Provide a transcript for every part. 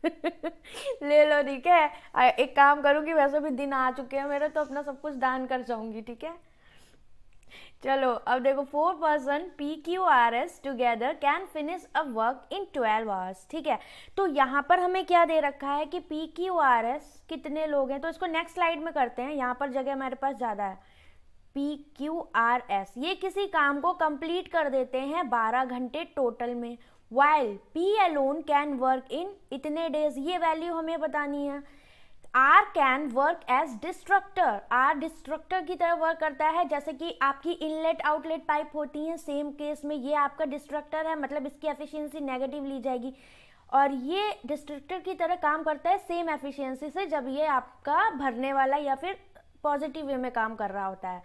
ले लो, ठीक है। एक काम करूंगी, वैसे भी दिन आ चुके हैं मेरे, तो अपना सब कुछ दान कर जाऊंगी, ठीक है। चलो अब देखो, 4 person PQRS together can finish a work in 12 hours, ठीक है। तो यहाँ पर हमें क्या दे रखा है कि PQRS कितने लोग हैं, तो इसको नेक्स्ट स्लाइड में करते हैं, यहाँ पर जगह हमारे पास ज़्यादा है। PQRS ये किसी काम को कंप्लीट कर देते हैं 12 घंटे टोटल में, while P alone can work in इतने डेज, ये वैल्यू हमें बतानी है। R can work as destructor, R destructor की तरह वर्क करता है, जैसे कि आपकी इनलेट आउटलेट पाइप होती हैं, सेम केस में ये आपका डिस्ट्रक्टर है, मतलब इसकी एफिशिएंसी नेगेटिव ली जाएगी, और ये डिस्ट्रक्टर की तरह काम करता है सेम एफिशिएंसी से जब ये आपका भरने वाला या फिर पॉजिटिव वे में काम कर रहा होता है।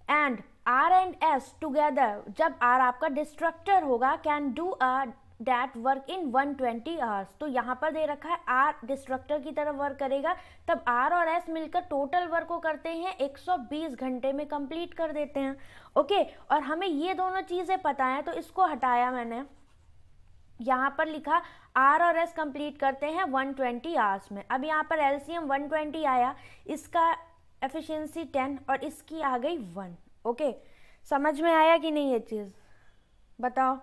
And R and S together, जब आर आपका डिस्ट्रक्टर होगा, can do a that work in 120 hours, तो यहाँ पर दे रखा है आर डिस्ट्रक्टर की तरह वर्क करेगा, तब आर और एस मिलकर टोटल वर्क को करते हैं 120 घंटे में कंप्लीट कर देते हैं। ओके, और हमें ये दोनों चीज़ें पता है, तो इसको हटाया मैंने, यहाँ पर लिखा आर और एस कंप्लीट करते हैं 120 आवर्स में। अब यहाँ पर एलसीएम 120 आया, इसका एफिशिएंसी 10 और इसकी आ गई 1। ओके, समझ में आया कि नहीं ये चीज़, बताओ।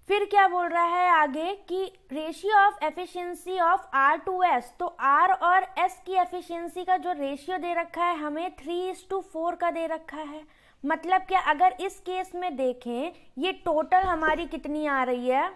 फिर क्या बोल रहा है आगे कि ratio of efficiency of R to S, तो आर और एस की एफिशिएंसी का जो रेशियो दे रखा है हमें 3:4 का दे रखा है। मतलब क्या, अगर इस केस में देखें, ये टोटल हमारी कितनी आ रही है,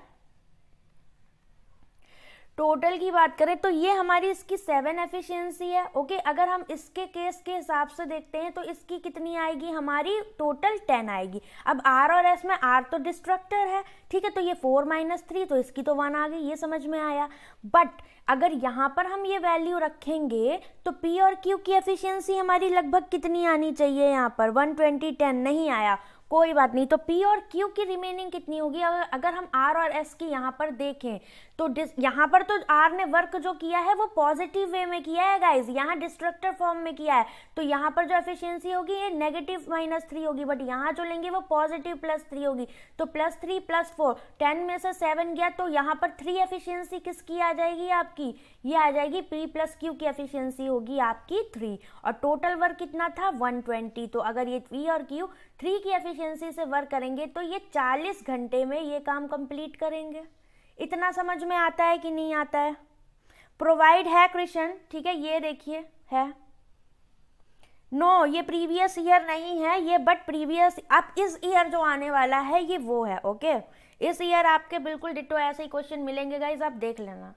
टोटल की बात करें तो ये हमारी इसकी 7 एफिशिएंसी है। ओके, अगर हम इसके केस के हिसाब से देखते हैं तो इसकी कितनी आएगी, हमारी टोटल 10 आएगी। अब आर और एस में आर तो डिस्ट्रक्टर है, ठीक है, तो ये 4 - 3, तो इसकी तो 1 आ गई, ये समझ में आया। बट अगर यहाँ पर हम ये वैल्यू रखेंगे तो पी और क्यू की एफिशिएंसी हमारी लगभग कितनी आनी चाहिए, यहाँ पर 120 10 नहीं आया, कोई बात नहीं। तो P और Q की रिमेनिंग कितनी होगी, अगर हम R और S की यहाँ पर देखें तो यहाँ पर तो R ने वर्क जो किया है वो पॉजिटिव वे में किया है गाइज, यहाँ डिस्ट्रक्टर फॉर्म में किया है, तो यहाँ पर जो एफिशिएंसी होगी ये नेगेटिव -3 होगी, बट यहाँ जो लेंगे वो पॉजिटिव +3 होगी, तो +3 +4, 10 में से 7 गया, तो यहाँ पर 3 एफिशिएंसी किसकी आ जाएगी आपकी, ये आ जाएगी P + Q की एफिशिएंसी होगी आपकी 3, और टोटल वर्क कितना था 120। तो अगर ये P और Q 3 की एफिशिएंसी से वर्क करेंगे तो ये 40 घंटे में ये काम कंप्लीट करेंगे। इतना समझ में आता है कि नहीं आता है, प्रोवाइड है क्वेश्चन, ठीक है, ये देखिए है, नो ये प्रीवियस ईयर नहीं है ये, बट प्रीवियस अब इस ईयर जो आने वाला है ये वो है। ओके, इस ईयर आपके बिल्कुल डिटो ऐसे ही क्वेश्चन मिलेंगे गाइज, आप देख लेना।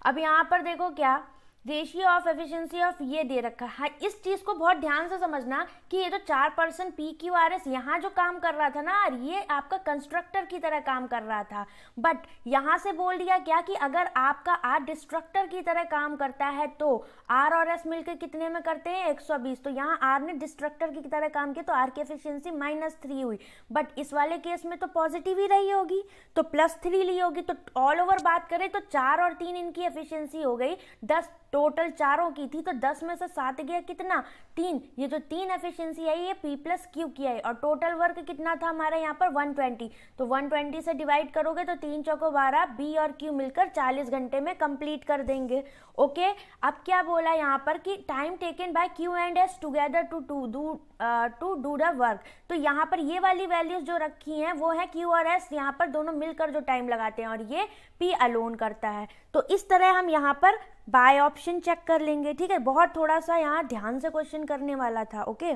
अब यहाँ पर देखो क्या रेशियो ऑफ एफिशिएंसी ऑफ ये दे रखा है, इस चीज को बहुत ध्यान से समझना कि ये जो 4 PQRS यहाँ जो काम कर रहा था ना, ये आपका कंस्ट्रक्टर की तरह काम कर रहा था, बट यहाँ से बोल दिया क्या कि अगर आपका आर डिस्ट्रक्टर की तरह काम करता है तो आर और एस मिलकर कितने में करते हैं 120, तो यहाँ आर ने डिस्ट्रक्टर की तरह काम किया तो आर की एफिशिएंसी -3 हुई, बट इस वाले केस में तो पॉजिटिव ही रही होगी, तो +3 ली होगी, तो ऑल ओवर बात करें तो 4 और 3 इनकी एफिशिएंसी हो गई 10, टोटल चारों की थी, तो 10 में से 7 गया कितना 3, ये जो 3 एफिशिएंसी आई ये P + Q की आई, और टोटल वर्क कितना था हमारा यहाँ पर 120, तो 120 से डिवाइड करोगे तो 3 चौको 12, B और Q मिलकर 40 घंटे में कंप्लीट कर देंगे। ओके, अब क्या बोला यहाँ पर कि time taken by Q and S together to do the work, तो यहाँ पर ये वाली वैल्यूज जो रखी हैं वो है Q और S, यहाँ पर दोनों मिलकर जो टाइम लगाते हैं, और ये P अलोन करता है, तो इस तरह हम यहाँ पर बाय ऑप्शन चेक कर लेंगे, ठीक है। बहुत थोड़ा सा यहाँ ध्यान से क्वेश्चन करने वाला था। ओके,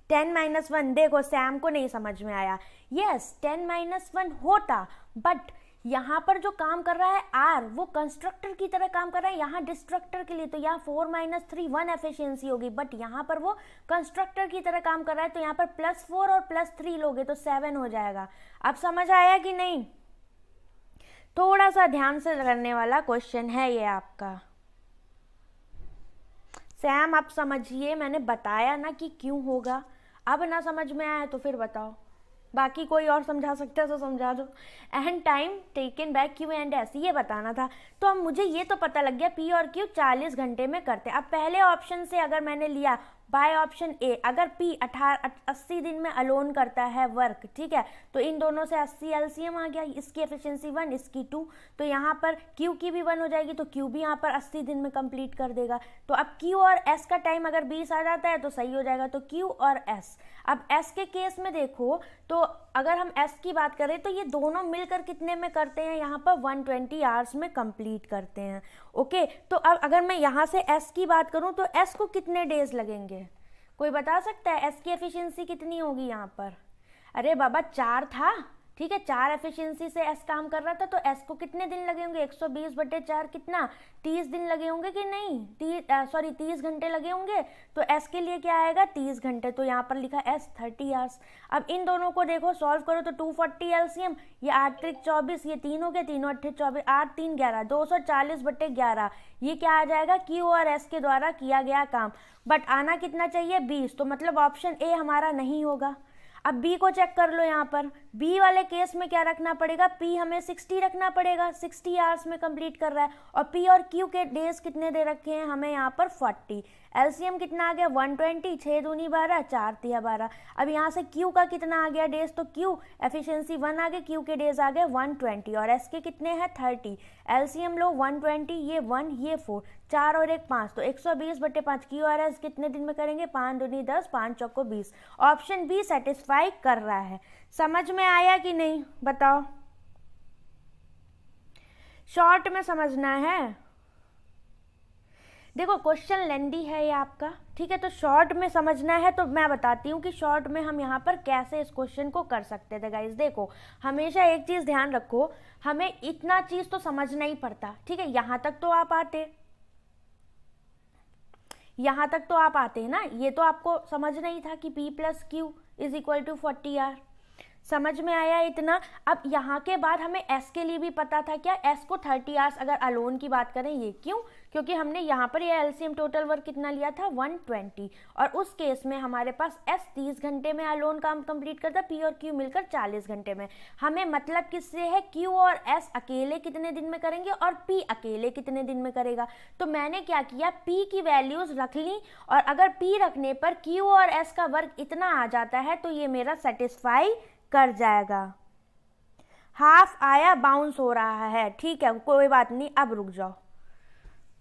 10 - 1 देखो सैम को नहीं समझ में आया, यस 10 - 1 होता, बट यहाँ पर जो काम कर रहा है आर वो कंस्ट्रक्टर की तरह काम कर रहा है यहाँ डिस्ट्रक्टर के लिए, तो यहाँ 4 - 3 1 एफिशिएंसी होगी, बट यहाँ पर वो कंस्ट्रक्टर की तरह काम कर रहा है, तो यहाँ पर +4 और +3 लोगे तो 7 हो जाएगा। अब समझ आया कि नहीं, थोड़ा सा ध्यान से करने वाला क्वेश्चन है ये आपका। सैम आप समझिए, मैंने बताया ना कि क्यों होगा, अब ना समझ में आया तो फिर बताओ, बाकी कोई और समझा सकता है तो समझा दो। And time taken by Q and S ये बताना था, तो अब मुझे ये तो पता लग गया P और Q 40 घंटे में करते हैं। अब पहले ऑप्शन से अगर मैंने लिया बाय ऑप्शन ए, अगर P 80 दिन में अलोन करता है वर्क, ठीक है, तो इन दोनों से 80 एलसीएम आ गया, इसकी एफिशिएंसी 1, इसकी 2, तो यहाँ पर Q की भी 1 हो जाएगी, तो Q भी यहाँ पर 80 दिन में कंप्लीट कर देगा। तो अब Q और S का टाइम अगर 20 आ जाता है तो सही हो जाएगा, तो Q और S। अब S के केस में देखो तो अगर हम S की बात करें तो ये दोनों मिलकर कितने में करते हैं, यहाँ पर 120 आवर्स में कंप्लीट करते हैं। ओके, तो अब अगर मैं यहाँ से S की बात करूँ तो S को कितने डेज लगेंगे, कोई बता सकता है? S की एफिशिएंसी कितनी होगी यहाँ पर? अरे बाबा 4 था, ठीक है, 4 एफिशिएंसी से S काम कर रहा था, तो S को कितने दिन लगे होंगे? 120/4 कितना, 30 दिन लगे होंगे कि नहीं? 30 घंटे लगे होंगे। तो S के लिए क्या आएगा? 30 घंटे। तो यहाँ पर लिखा S 30 आवर्स। अब इन दोनों को देखो, सॉल्व करो तो 240 एलसीएम, ये 8 त्रिक 24, ये 3 हो गए, 3 8 24, 8 3 11, 240/11, ये क्या आ जाएगा? Q और S के द्वारा किया गया काम। बट आना कितना चाहिए? 20, तो मतलब ऑप्शन ए हमारा नहीं होगा। अब बी को चेक कर लो, यहाँ पर बी वाले केस में क्या रखना पड़ेगा? पी हमें 60 रखना पड़ेगा, 60 आवर्स में कंप्लीट कर रहा है, और पी और क्यू के डेज कितने दे रखे हैं हमें यहाँ पर? 40। एलसीएम कितना आ गया? 120, 6 दूनी 12, 4 तिया 12। अब यहाँ से क्यू का कितना आ गया डेज? तो क्यू एफिशिएंसी 1 आ गए, क्यू के डेज आ गए 120, और एस के कितने हैं? 30। एलसीएम लो 120, ये 1, ये 4, 4 और 1 5, तो 120/5। क्यू और एस कितने दिन में करेंगे? 5 दूनी 10, 5 चौको 20। ऑप्शन बी सेटिस्फाई कर रहा है। समझ में आया कि नहीं, बताओ? शॉर्ट में समझना है। देखो क्वेश्चन लेंदी है ये आपका, ठीक है, तो शॉर्ट में समझना है। तो मैं बताती हूँ कि शॉर्ट में हम यहाँ पर कैसे इस क्वेश्चन को कर सकते थे। गाइस देखो, हमेशा एक चीज़ ध्यान रखो, हमें इतना चीज़ तो समझना ही पड़ता, ठीक है, यहाँ तक तो आप आते, यहाँ तक तो आप आते हैं ना, ये तो आपको समझना ही था कि P + Q = 40R। समझ में आया इतना? अब यहाँ के बाद हमें S के लिए भी पता था, क्या S को 30 आवर्स अगर अलोन की बात करें, ये क्यों? क्योंकि हमने यहाँ पर ये एलसीएम टोटल वर्क कितना लिया था? 120, और उस केस में हमारे पास S 30 घंटे में अलोन काम कंप्लीट करता, P और Q मिलकर 40 घंटे में। हमें मतलब किससे है? Q और S अकेले कितने दिन में करेंगे और P अकेले कितने दिन में करेगा। तो मैंने क्या किया, P की वैल्यूज रख ली, और अगर P रखने पर Q और S का वर्क इतना आ जाता है तो ये मेरा सेटिस्फाई कर जाएगा। हाफ आया, बाउंस हो रहा है, ठीक है, कोई बात नहीं। अब रुक जाओ,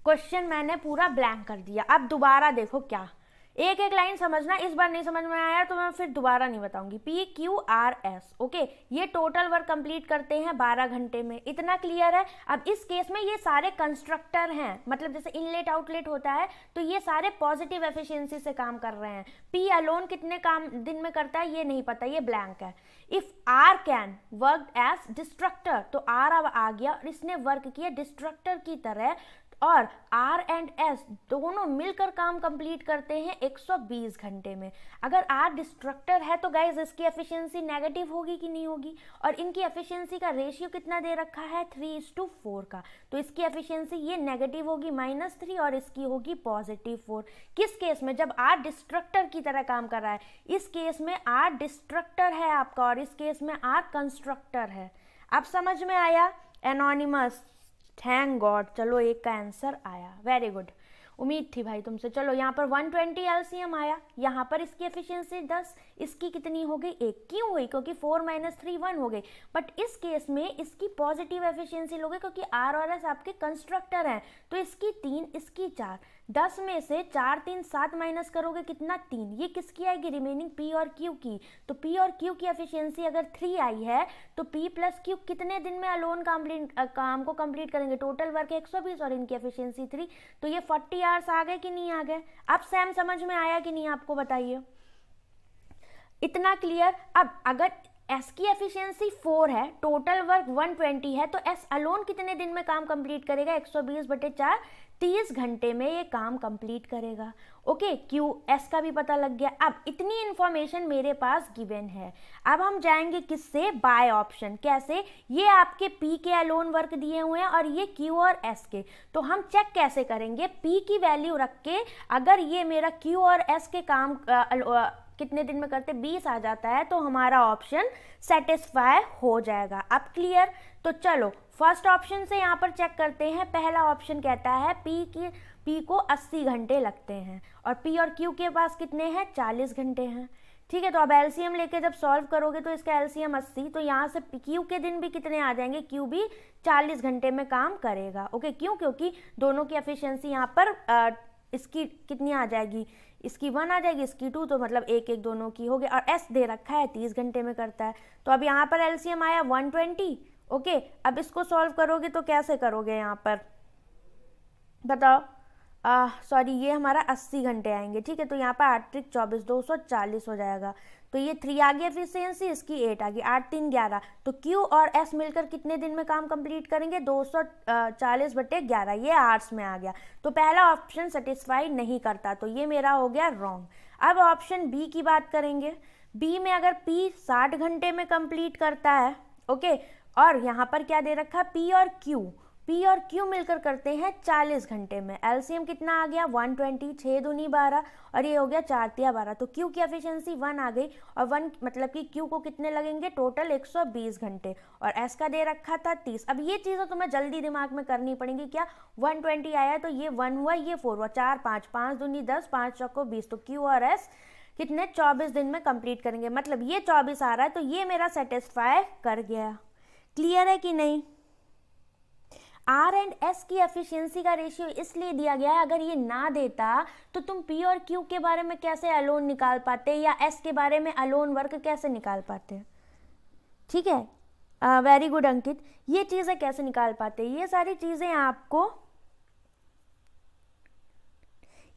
क्वेश्चन मैंने पूरा ब्लैंक कर दिया। अब दोबारा देखो, क्या एक एक लाइन समझना, इस बार नहीं समझ में आया तो मैं फिर दोबारा नहीं बताऊंगी। PQRS, ओके, ये टोटल वर्क कंप्लीट करते हैं 12 घंटे में, इतना क्लियर है। अब इस केस में ये सारे कंस्ट्रक्टर हैं, मतलब जैसे इनलेट आउटलेट होता है, तो ये सारे पॉजिटिव एफिशिएंसी से काम कर रहे हैं। P अलोन कितने काम दिन में करता है ये नहीं पता, ये ब्लैंक है। If R can work as destructor, तो R अब आ गया और इसने वर्क किया डिस्ट्रक्टर की तरह, और R एंड S दोनों मिलकर काम कंप्लीट करते हैं 120 घंटे में। अगर R डिस्ट्रक्टर है तो गाइज इसकी एफिशिएंसी नेगेटिव होगी कि नहीं होगी? और इनकी एफिशिएंसी का रेशियो कितना दे रखा है? 3:4 का, तो इसकी एफिशिएंसी ये नेगेटिव होगी -3 और इसकी होगी +4। किस केस में? जब R डिस्ट्रक्टर की तरह काम कर रहा है। इस केस में R डिस्ट्रक्टर है आपका, और इस केस में R कंस्ट्रक्टर है। अब समझ में आया? एनोनिमस, थैंक गॉड, चलो एक का आंसर आया, वेरी गुड। उम्मीद थी भाई तुमसे। चलो यहाँ पर 120 एलसीएम आया, यहाँ पर इसकी एफिशिएंसी 10, इसकी कितनी हो गई? 1। क्यों हुई? क्योंकि 4 - 3 1 हो गई। बट इस केस में इसकी पॉजिटिव एफिशिएंसी लोगे, क्योंकि R और S आपके कंस्ट्रक्टर हैं, तो इसकी 3, इसकी 4। 10 में से 4 3 7 माइनस करोगे कितना? 3। ये किसकी आएगी? रिमेनिंग P और Q की। तो P और Q की एफिशिएंसी अगर 3 आई है तो P + Q कितने दिन में अलोन काम को कंप्लीट करेंगे? टोटल वर्क 120 और इनकी एफिशिएंसी 3, तो ये 40 आवर्स आ गए कि नहीं आ गए? अब सैम समझ में आया कि नहीं आपको, बताइए? इतना क्लियर? अब अगर S की एफिशिएंसी 4 है, टोटल वर्क 120 है, तो S अलोन कितने दिन में काम कंप्लीट करेगा? 120/4, 30 घंटे में ये काम कंप्लीट करेगा। ओके, Q S का भी पता लग गया। अब इतनी इंफॉर्मेशन मेरे पास गिवन है। अब हम जाएंगे किससे? By option. कैसे? ये आपके P के अलोन वर्क दिए हुए हैं और ये Q और S के, तो हम चेक कैसे करेंगे? P की वैल्यू रख के अगर ये मेरा Q और S के काम कितने दिन में करते 20 आ जाता है, तो हमारा ऑप्शन सेटिस्फाई हो जाएगा। अब क्लियर? तो चलो फर्स्ट ऑप्शन से यहाँ पर चेक करते हैं। पहला ऑप्शन कहता है पी को 80 घंटे लगते हैं और पी और क्यू के पास कितने हैं, 40 घंटे हैं। ठीक है, तो अब एलसीएम लेके जब सॉल्व करोगे तो इसका एलसीएम 80, तो यहाँ से क्यू के दिन भी कितने आ जाएंगे, क्यू भी 40 घंटे में काम करेगा। ओके, क्यों, क्योंकि दोनों की एफिशिएंसी यहाँ पर इसकी कितनी आ जाएगी, इसकी 1 आ जाएगी, इसकी 2, तो मतलब एक एक दोनों की हो गया। और एस दे रखा है 30 घंटे में करता है, तो अब यहाँ पर एलसीएम आया 120। ओके, अब इसको सॉल्व करोगे तो कैसे करोगे, यहाँ पर बताओ, सॉरी ये हमारा 80 घंटे आएंगे। ठीक है, तो यहाँ पर 8 त्रिक 24, 240 हो जाएगा। तो ये 3 आ गया एफिशिएंसी, इसकी 8 आ गई, 8 3 11। तो क्यू और एस मिलकर कितने दिन में काम कंप्लीट करेंगे, 240/11, ये आवर्स में आ गया। तो पहला ऑप्शन सेटिस्फाई नहीं करता, तो ये मेरा हो गया रॉन्ग। अब ऑप्शन बी की बात करेंगे। बी में अगर पी 60 घंटे में कंप्लीट करता है, ओके, और यहाँ पर क्या दे रखा है, पी और क्यू मिलकर करते हैं 40 घंटे में। एलसीएम कितना आ गया, 120, 6 दूनी 12, और ये हो गया 4 तिया 12। तो क्यू की एफिशिएंसी 1 आ गई, और 1 मतलब कि क्यू को कितने लगेंगे, टोटल 120 घंटे, और एस का दे रखा था 30। अब ये चीज़ें तुम्हें जल्दी दिमाग में करनी पड़ेंगी। क्या 120 आया तो ये 1 हुआ, ये 4 हुआ, 4 5, 5 दूनी 10, 5 चौको 20। तो क्यू और एस कितने 24 दिन में कंप्लीट करेंगे, मतलब ये 24 आ रहा है, तो ये मेरा सेटिस्फाई कर गया। क्लियर है कि नहीं। आर एंड एस की एफिशिएंसी का रेशियो इसलिए दिया गया है, अगर ये ना देता तो तुम पी और क्यू के बारे में कैसे अलोन निकाल पाते, या एस के बारे में अलोन वर्क कैसे निकाल पाते। ठीक है, वेरी गुड अंकित, ये चीज़ें कैसे निकाल पाते, ये सारी चीज़ें आपको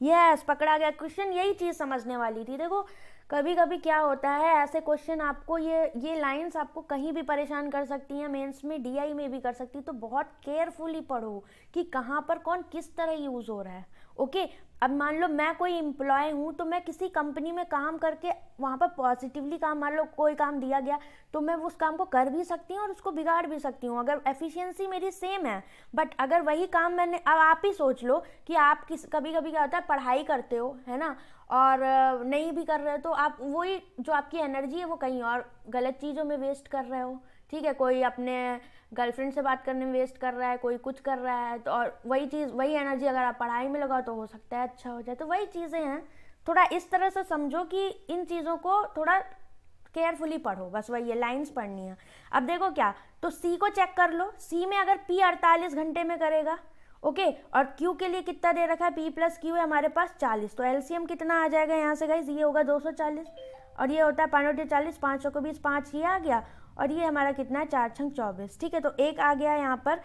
यस पकड़ा गया क्वेश्चन, यही चीज़ समझने वाली थी। देखो कभी कभी क्या होता है, ऐसे क्वेश्चन आपको ये लाइंस आपको कहीं भी परेशान कर सकती हैं, मेंस में डीआई में भी कर सकती, तो बहुत केयरफुली पढ़ो कि कहाँ पर कौन किस तरह यूज़ हो रहा है। ओके, अब मान लो मैं कोई एम्प्लॉय हूँ, तो मैं किसी कंपनी में काम करके वहाँ पर पॉजिटिवली काम, मान लो कोई काम दिया गया तो मैं उस काम को कर भी सकती हूँ और उसको बिगाड़ भी सकती हूँ, अगर एफिशिएंसी मेरी सेम है। बट अगर वही काम मैंने, अब आप ही सोच लो कि आप कभी कभी क्या होता है, पढ़ाई करते हो है ना, और नहीं भी कर रहे हो, तो आप वही जो आपकी एनर्जी है वो कहीं और गलत चीज़ों में वेस्ट कर रहे हो। ठीक है, कोई अपने गर्लफ्रेंड से बात करने में वेस्ट कर रहा है, कोई कुछ कर रहा है, तो और वही चीज़ वही एनर्जी अगर आप पढ़ाई में लगाओ तो हो सकता है अच्छा हो जाए। तो वही चीज़ें हैं, थोड़ा इस तरह से समझो कि इन चीज़ों को थोड़ा केयरफुली पढ़ो, बस वही है, लाइंस पढ़नी है। अब देखो क्या, तो सी को चेक कर लो, सी में अगर पी 48 घंटे में करेगा, ओके, और क्यू के लिए कितना दे रखा है, पी प्लस क्यू है हमारे पास 40, तो एलसीएम कितना आ जाएगा यहाँ से गाइस, ये होगा 240, और ये होता है 5 40, 5 को 20, 5 ये आ गया, और ये हमारा कितना है 4 छंग 24। ठीक है, तो एक आ गया यहाँ पर,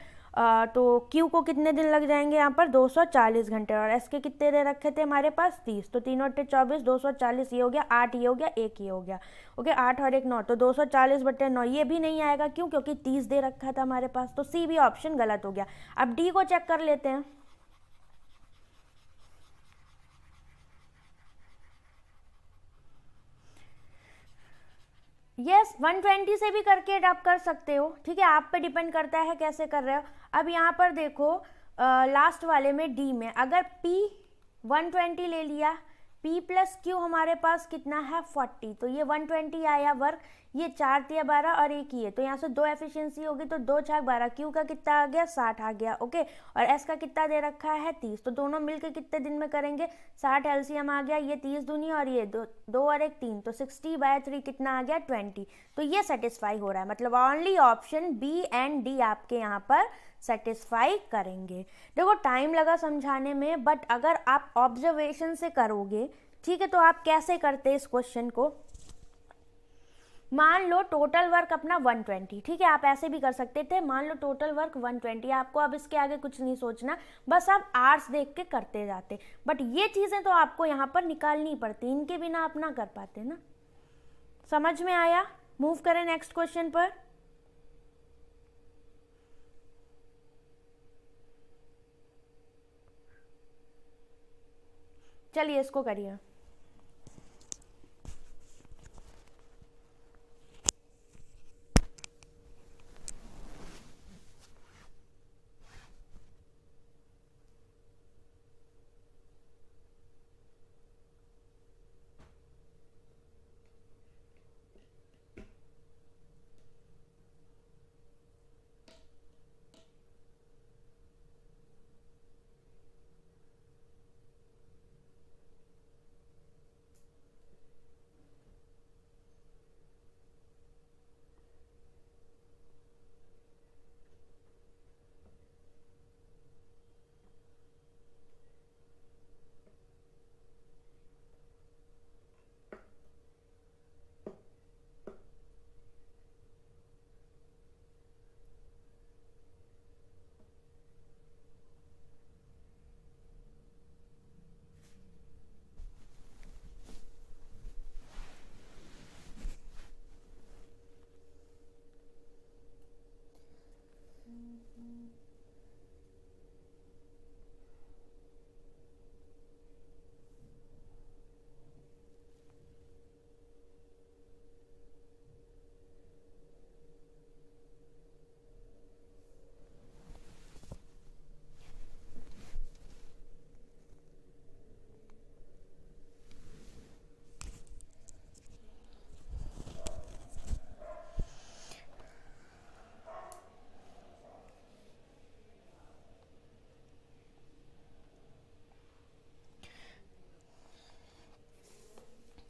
तो क्यू को कितने दिन लग जाएंगे यहाँ पर, 240 घंटे, और एस के कितने दे रखे थे हमारे पास 30, तो 3 और 24, 240 ये हो गया, 8 ये हो गया, 1 ये हो गया। ओके, 8 और 1 9, तो 240/9 ये भी नहीं आएगा, क्यों, क्योंकि 30 दे रखा था हमारे पास, तो सी भी ऑप्शन गलत हो गया। अब डी को चेक कर लेते हैं। यस 120 से भी करके आप कर सकते हो। ठीक है, आप पे डिपेंड करता है कैसे कर रहे हो। अब यहाँ पर देखो लास्ट वाले में डी में अगर P 120 ले लिया, P प्लस क्यू हमारे पास कितना है 40, तो ये 120 आया वर्क, ये 4 तिया 12 और एक ही है, तो यहाँ से 2 एफिशिएंसी होगी, तो 2 छाक 12, क्यू का कितना आ गया 60 आ गया। ओके, और एस का कितना दे रखा है 30, तो दोनों मिलकर कितने दिन में करेंगे, 60 एलसीएम आ गया, ये 30 दूनी और ये 2 और 1 3, तो 60/3 कितना आ गया 20। तो ये सेटिस्फाई हो रहा है, मतलब only option B and D आपके यहाँ पर सेटिस्फाई करेंगे। देखो टाइम लगा समझाने में, बट अगर आप ऑब्जर्वेशन से करोगे, ठीक है, तो आप कैसे करते इस क्वेश्चन को, मान लो टोटल वर्क अपना 120, ठीक है, आप ऐसे भी कर सकते थे, मान लो टोटल वर्क 120, आपको अब इसके आगे कुछ नहीं सोचना, बस आप आवर्स देख के करते जाते, बट ये चीज़ें तो आपको यहाँ पर निकालनी पड़ती, इनके बिना आप ना कर पाते ना। समझ में आया। मूव करें नेक्स्ट क्वेश्चन पर। चलिए इसको करिए।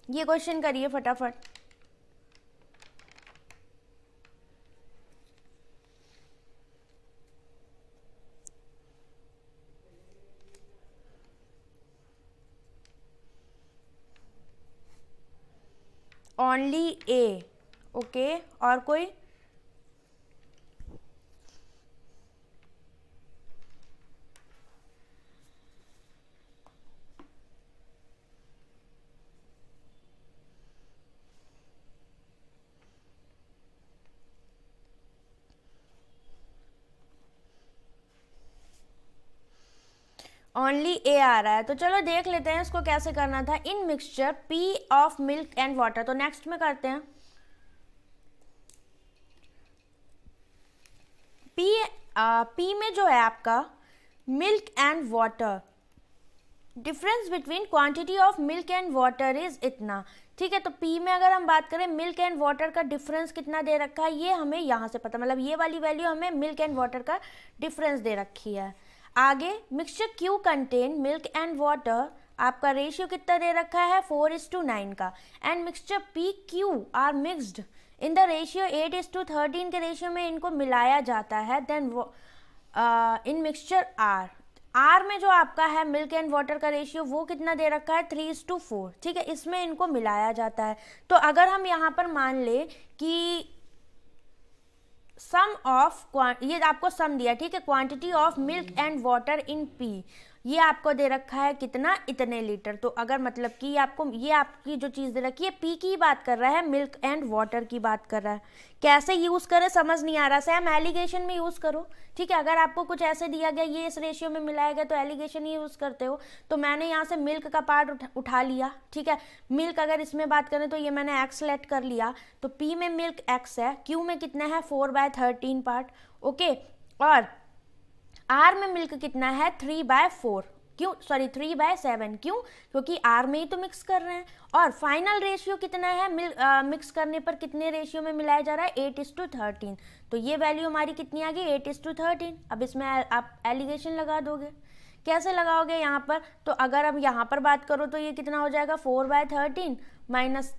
ये क्वेश्चन करिए फटाफट। ओनली ए, ओके, और कोई? ओनली ए आ रहा है, तो चलो देख लेते हैं इसको कैसे करना था। इन mixture P of milk and water, तो नेक्स्ट में करते हैं। पी में जो है आपका milk and water, difference between quantity of milk and water is इतना, ठीक है। तो पी में अगर हम बात करें मिल्क एंड वाटर का डिफरेंस कितना दे रखा है, ये हमें यहाँ से पता, मतलब ये वाली वैल्यू हमें मिल्क एंड वाटर का डिफरेंस दे रखी है। आगे mixture Q contain milk and water, आपका रेशियो कितना दे रखा है 4:9 का, and mixture P Q R mixed in the ratio 8:13 के रेशियो में इनको मिलाया जाता है। देन इन मिक्सचर आर में जो आपका है मिल्क एंड वाटर का रेशियो वो कितना दे रखा है 3:4, ठीक है। इसमें इनको मिलाया जाता है। तो अगर हम यहाँ पर मान ले कि सम ऑफ, ये आपको सम दिया, ठीक है, quantity of milk and water in P, ये आपको दे रखा है कितना, इतने लीटर। तो अगर मतलब कि आपको ये आपकी जो चीज़ दे रखी है पी की बात कर रहा है, मिल्क एंड वाटर की बात कर रहा है, कैसे यूज़ करें समझ नहीं आ रहा, सेम एलिगेशन में यूज़ करो, ठीक है। अगर आपको कुछ ऐसे दिया गया ये इस रेशियो में मिलाया गया तो एलिगेशन ही यूज़ करते हो। तो मैंने यहाँ से मिल्क का पार्ट उठा लिया, ठीक है। मिल्क अगर इसमें बात करें तो ये मैंने एक्स सेलेक्ट कर लिया, तो पी में मिल्क एक्स है, क्यू में कितना है 4/13 पार्ट, ओके, और आर में मिल्क कितना है 3/4, क्यों, सॉरी 3/7, क्यों, क्योंकि आर में ही तो मिक्स कर रहे हैं। और फाइनल रेशियो कितना है, मिक्स करने पर कितने रेशियो में मिलाया जा रहा है 8:13, तो ये वैल्यू हमारी कितनी आ गई 8:13। अब इसमें आप एलिगेशन लगा दोगे, कैसे लगाओगे यहाँ पर, तो अगर अब यहाँ पर बात करो तो ये कितना हो जाएगा 4/13 माइनस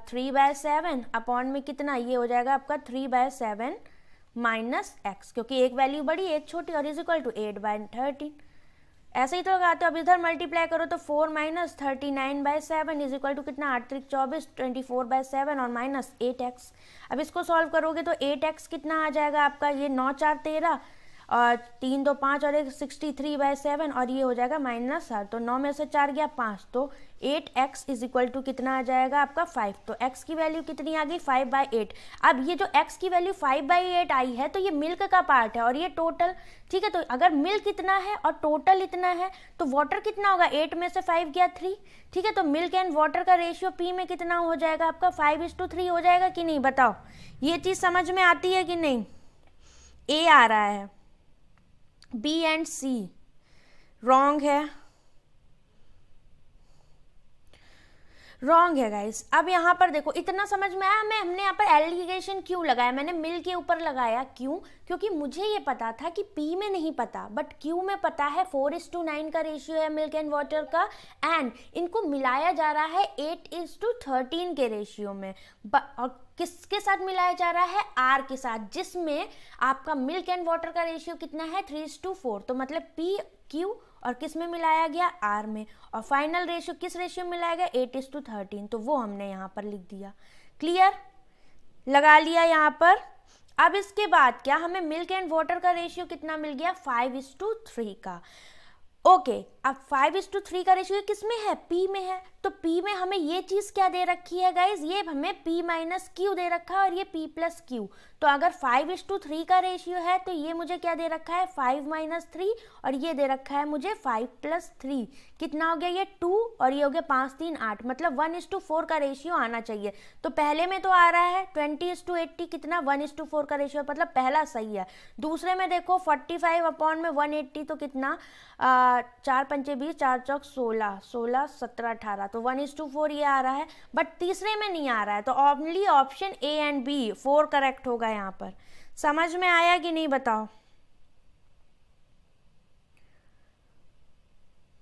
3/7 अपॉन में कितना, ये हो जाएगा आपका 3/7 माइनस एक्स, क्योंकि एक वैल्यू बड़ी एक छोटी, और इज इक्वल टू 8/13। ऐसे ही तो लगाते हो। अब इधर मल्टीप्लाई करो तो 4 माइनस 39/7 इज इक्वल टू कितना 8 3 24, 24/7 और माइनस 8x। अब इसको सॉल्व करोगे तो 8x कितना आ जाएगा आपका, ये 9 4 13 और 3 2 5 और एक 63/7, और ये हो जाएगा -7, तो 9 में से 4 गया 5, तो 8x इज इक्वल टू कितना आ जाएगा आपका 5। तो x की वैल्यू कितनी आ गई 5/8। अब ये जो x की वैल्यू 5/8 आई है तो ये मिल्क का पार्ट है और ये टोटल, ठीक है। तो अगर मिल्क इतना है और टोटल इतना है तो वाटर कितना होगा, 8 में से 5 गया 3, ठीक है। तो मिल्क एंड वाटर का रेशियो पी में कितना हो जाएगा आपका 5:3 हो जाएगा कि नहीं, बताओ। ये चीज़ समझ में आती है कि नहीं। ए आ रहा है, बी एंड सी रॉन्ग है, रॉन्ग है गाइस। अब यहाँ पर देखो इतना समझ में आया, हमने यहाँ पर एलिगेशन क्यों लगाया, मैंने मिल के ऊपर लगाया, क्यों, क्योंकि मुझे ये पता था कि पी में नहीं पता बट क्यू में पता है 4:9 का रेशियो है मिल्क एंड वाटर का, एंड इनको मिलाया जा रहा है 8:13 के रेशियो में, और किसके साथ मिलाया जा रहा है, आर के साथ, जिसमें आपका मिल्क एंड वाटर का रेशियो कितना है 3:4, तो मतलब पी क्यू और किस में मिलाया गया, आर में, और फाइनल रेशियो किस रेशियो में मिलाया गया 8:13, तो वो हमने यहाँ पर लिख दिया। क्लियर, लगा लिया यहाँ पर। अब इसके बाद क्या, हमें मिल्क एंड वाटर का रेशियो कितना मिल गया 5:3 का, ओके। अब 5:3 का रेशियो किस में है, पी में है, तो पी में हमें ये चीज़ क्या दे रखी है गाइज, ये हमें p माइनस क्यू दे रखा है और ये p प्लस क्यू। तो अगर 5:3 का रेशियो है तो ये मुझे क्या दे रखा है 5 - 3, और ये दे रखा है मुझे 5 + 3, कितना हो गया ये 2, और ये हो गया 5 3 8, मतलब 1:4 का रेशियो आना चाहिए। तो पहले में तो आ रहा है 20:80, कितना 1:4 का रेशियो, मतलब पहला सही है। दूसरे में देखो 45 अपॉन में 180, तो कितना 4 पंचे 20, 4 चौक 16, 16 17 18, तो 1:4 ये आ रहा है, बट तीसरे में नहीं आ रहा है, तो only option A and B 4 correct होगा यहाँ पर। समझ में आया कि नहीं, बताओ।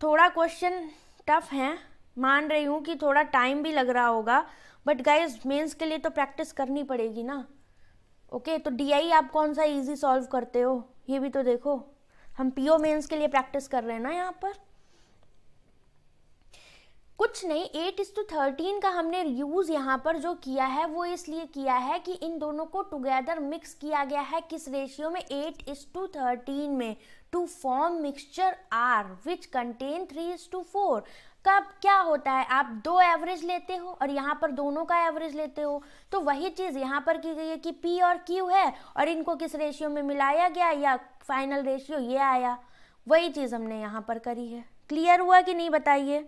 थोड़ा क्वेश्चन टफ है, मान रही हूँ कि थोड़ा टाइम भी लग रहा होगा, बट गाइज मेंस के लिए तो प्रैक्टिस करनी पड़ेगी ना। ओके तो डीआई आप कौन सा इजी सॉल्व करते हो ये भी तो देखो। हम पीओ मेंस के लिए प्रैक्टिस कर रहे हैं ना यहाँ पर। कुछ नहीं, 8:13 का हमने यूज़ यहाँ पर जो किया है वो इसलिए किया है कि इन दोनों को टुगेदर मिक्स किया गया है किस रेशियो में, 8:13 में, to form mixture R which contain 3:4। कब क्या होता है, आप दो एवरेज लेते हो और यहाँ पर दोनों का एवरेज लेते हो, तो वही चीज़ यहाँ पर की गई है कि पी और क्यू है और इनको किस रेशियो में मिलाया गया या फाइनल रेशियो ये आया, वही चीज़ हमने यहाँ पर करी है। क्लियर हुआ कि नहीं बताइए।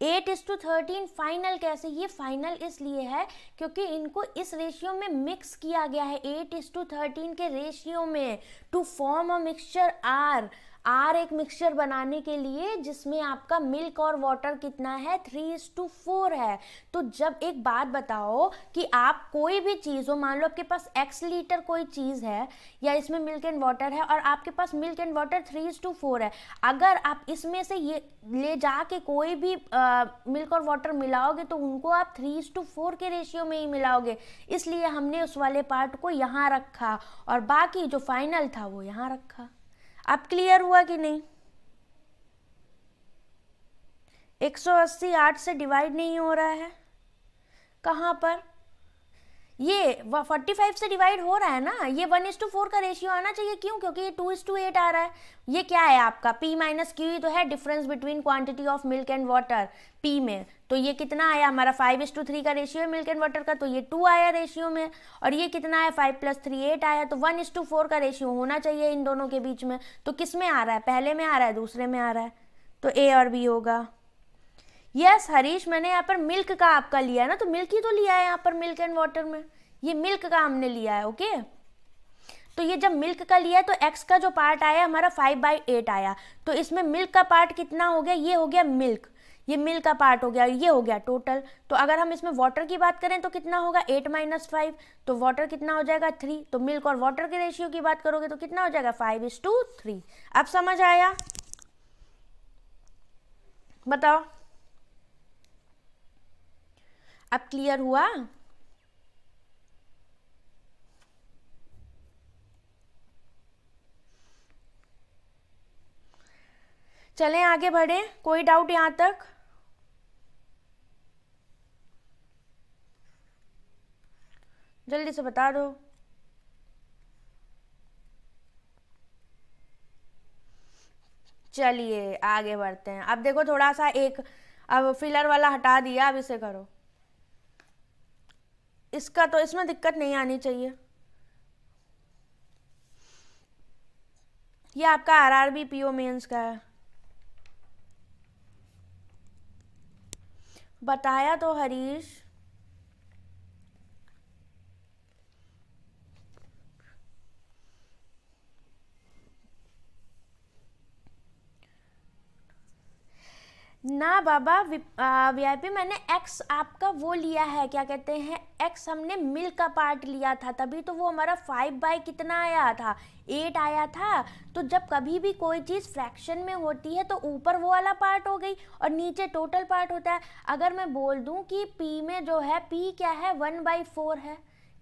8:13 फाइनल कैसे, ये फाइनल इसलिए है क्योंकि इनको इस रेशियो में मिक्स किया गया है 8:13 के रेशियो में, to form a mixture R. R एक मिक्सचर बनाने के लिए जिसमें आपका मिल्क और वाटर कितना है, 3:4 है। तो जब एक बात बताओ कि आप कोई भी चीज़ हो, मान लो आपके पास x लीटर कोई चीज़ है या इसमें मिल्क एंड वाटर है और आपके पास मिल्क एंड वाटर 3:4 है, अगर आप इसमें से ये ले जाके कोई भी मिल्क और वाटर मिलाओगे तो उनको आप 3:4 के रेशियो में ही मिलाओगे, इसलिए हमने उस वाले पार्ट को यहाँ रखा और बाकी जो फाइनल था वो यहाँ रखा। अब क्लियर हुआ कि नहीं। 180 8 से डिवाइड नहीं हो रहा है, कहाँ पर, ये 45 से डिवाइड हो रहा है ना, ये 1:4 का रेशियो आना चाहिए। क्यों, क्योंकि ये 2:8 आ रहा है। ये क्या है आपका P माइनस क्यू ही तो है, difference between quantity of milk and water P में। तो ये कितना आया हमारा, 5:3 का रेशियो है मिल्क एंड वाटर का, तो ये 2 आया रेशियो में, और ये कितना है 5 + 3 8 आया, तो 1:4 का रेशियो होना चाहिए इन दोनों के बीच में। तो किस में आ रहा है, पहले में आ रहा है दूसरे में आ रहा है, तो A और B होगा। यस हरीश, मैंने यहाँ पर मिल्क का आपका लिया है ना, तो मिल्क ही तो लिया है यहाँ पर मिल्क एंड वाटर में, ये मिल्क का हमने लिया है। ओके तो ये जब मिल्क का लिया है तो x का जो पार्ट आया हमारा 5/8 आया, तो इसमें मिल्क का पार्ट कितना हो गया, ये हो गया मिल्क, ये मिल्क का पार्ट हो गया, ये हो गया टोटल। तो अगर हम इसमें वाटर की बात करें तो कितना होगा 8 - 5, तो वाटर कितना हो जाएगा 3, तो मिल्क और वाटर के रेशियो की बात करोगे तो कितना हो जाएगा 5:3। अब समझ आया, बताओ अब क्लियर हुआ। चलें आगे बढ़े, कोई डाउट यहां तक। जल्दी से बता दो। चलिए आगे बढ़ते हैं। अब देखो थोड़ा सा एक, अब फिलर वाला हटा दिया, अब इसे करो। इसका तो इसमें दिक्कत नहीं आनी चाहिए। ये आपका आरआरबी पीओ मेंस का है, बताया तो हरीश। ना बाबा वीआईपी, मैंने एक्स आपका वो लिया है, क्या कहते हैं, एक्स हमने मिल्क का पार्ट लिया था, तभी तो वो हमारा 5 कितना आया था 8 आया था। तो जब कभी भी कोई चीज़ फ्रैक्शन में होती है तो ऊपर वो वाला पार्ट हो गई और नीचे टोटल पार्ट होता है। अगर मैं बोल दूं कि पी में जो है, पी क्या है 1/4 है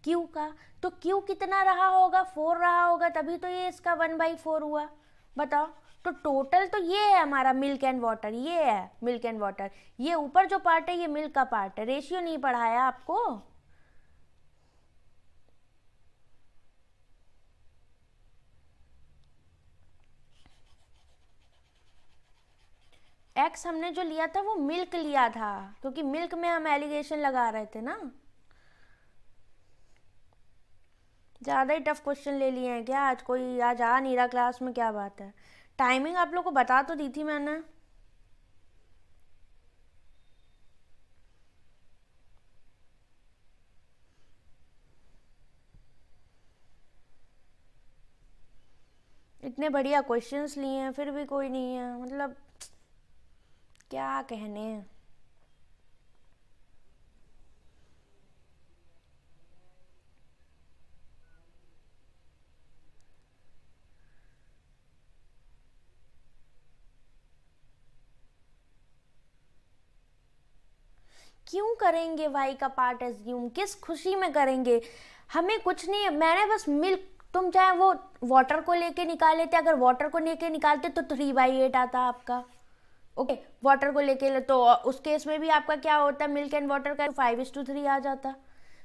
क्यू का, तो क्यू कितना रहा होगा 4 रहा होगा, तभी तो ये इसका 1/4 हुआ। बताओ, तो टोटल तो ये है हमारा मिल्क एंड वाटर, ये है मिल्क एंड वाटर, ये ऊपर जो पार्ट है ये मिल्क का पार्ट है। रेशियो नहीं पढ़ाया आपको, एक्स हमने जो लिया था वो मिल्क लिया था, क्योंकि मिल्क में हम एलिगेशन लगा रहे थे ना। ज़्यादा ही टफ क्वेश्चन ले लिए हैं क्या आज, कोई आज आ नहीं रहा क्लास में, क्या बात है। टाइमिंग आप लोग को बता तो दी थी मैंने। इतने बढ़िया क्वेश्चंस लिए हैं फिर भी कोई नहीं है, मतलब क्या कहने। क्यों करेंगे y का पार्ट एज्यूम, किस खुशी में करेंगे, हमें कुछ नहीं है। मैंने बस मिल्क, तुम चाहे वो वाटर को लेके निकाल लेते, अगर वाटर को लेके निकालते तो 3/8 आता आपका। ओके, वाटर को लेके तो उस केस में भी आपका क्या होता है, मिल्क एंड वाटर का 5:3 आ जाता।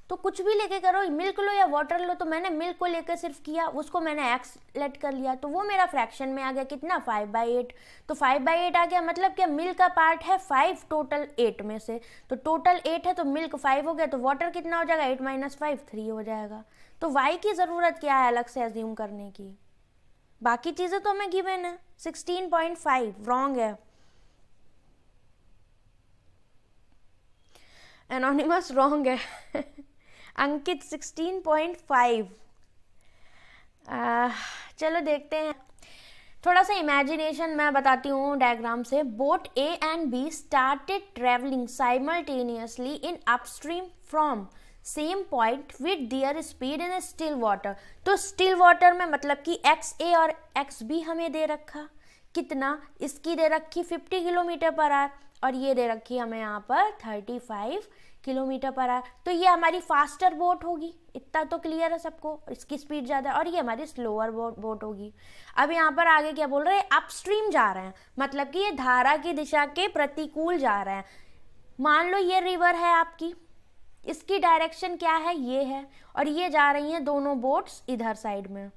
तो कुछ भी लेके करो, मिल्क लो या वाटर लो, तो मैंने मिल्क को लेकर सिर्फ किया, उसको मैंने एक्स लेट कर लिया, तो वो मेरा फ्रैक्शन में आ गया कितना, 5/8। तो 5/8 आ गया, मतलब क्या मिल्क का पार्ट है 5 टोटल 8 में से, तो टोटल 8 है तो मिल्क 5 हो गया, तो वाटर कितना हो जाएगा, 8 - 5 3 हो जाएगा। तो y की ज़रूरत क्या है अलग से एज्यूम करने की, बाकी चीज़ें तो हमें गिवन है। 16.5 रॉन्ग है, एनोनिमस रॉन्ग है। अंकित 16.5। चलो देखते हैं, थोड़ा सा इमेजिनेशन मैं बताती हूँ डायग्राम से। Boat A and B started travelling simultaneously in upstream from same point with their speed in still water. तो स्टिल वाटर में मतलब कि XA और XB हमें दे रखा कितना, इसकी दे रखी 50 km/h और ये दे रखी हमें यहाँ पर 35 km/h। तो ये हमारी फास्टर बोट होगी, इतना तो क्लियर है सबको, इसकी स्पीड ज़्यादा, और ये हमारी स्लोअर बोट होगी। अब यहाँ पर आगे क्या बोल रहे हैं, अपस्ट्रीम जा रहे हैं, मतलब कि ये धारा की दिशा के प्रतिकूल जा रहे हैं। मान लो ये रिवर है आपकी, इसकी डायरेक्शन क्या है, ये है, और ये जा रही हैं दोनों बोट्स इधर साइड में,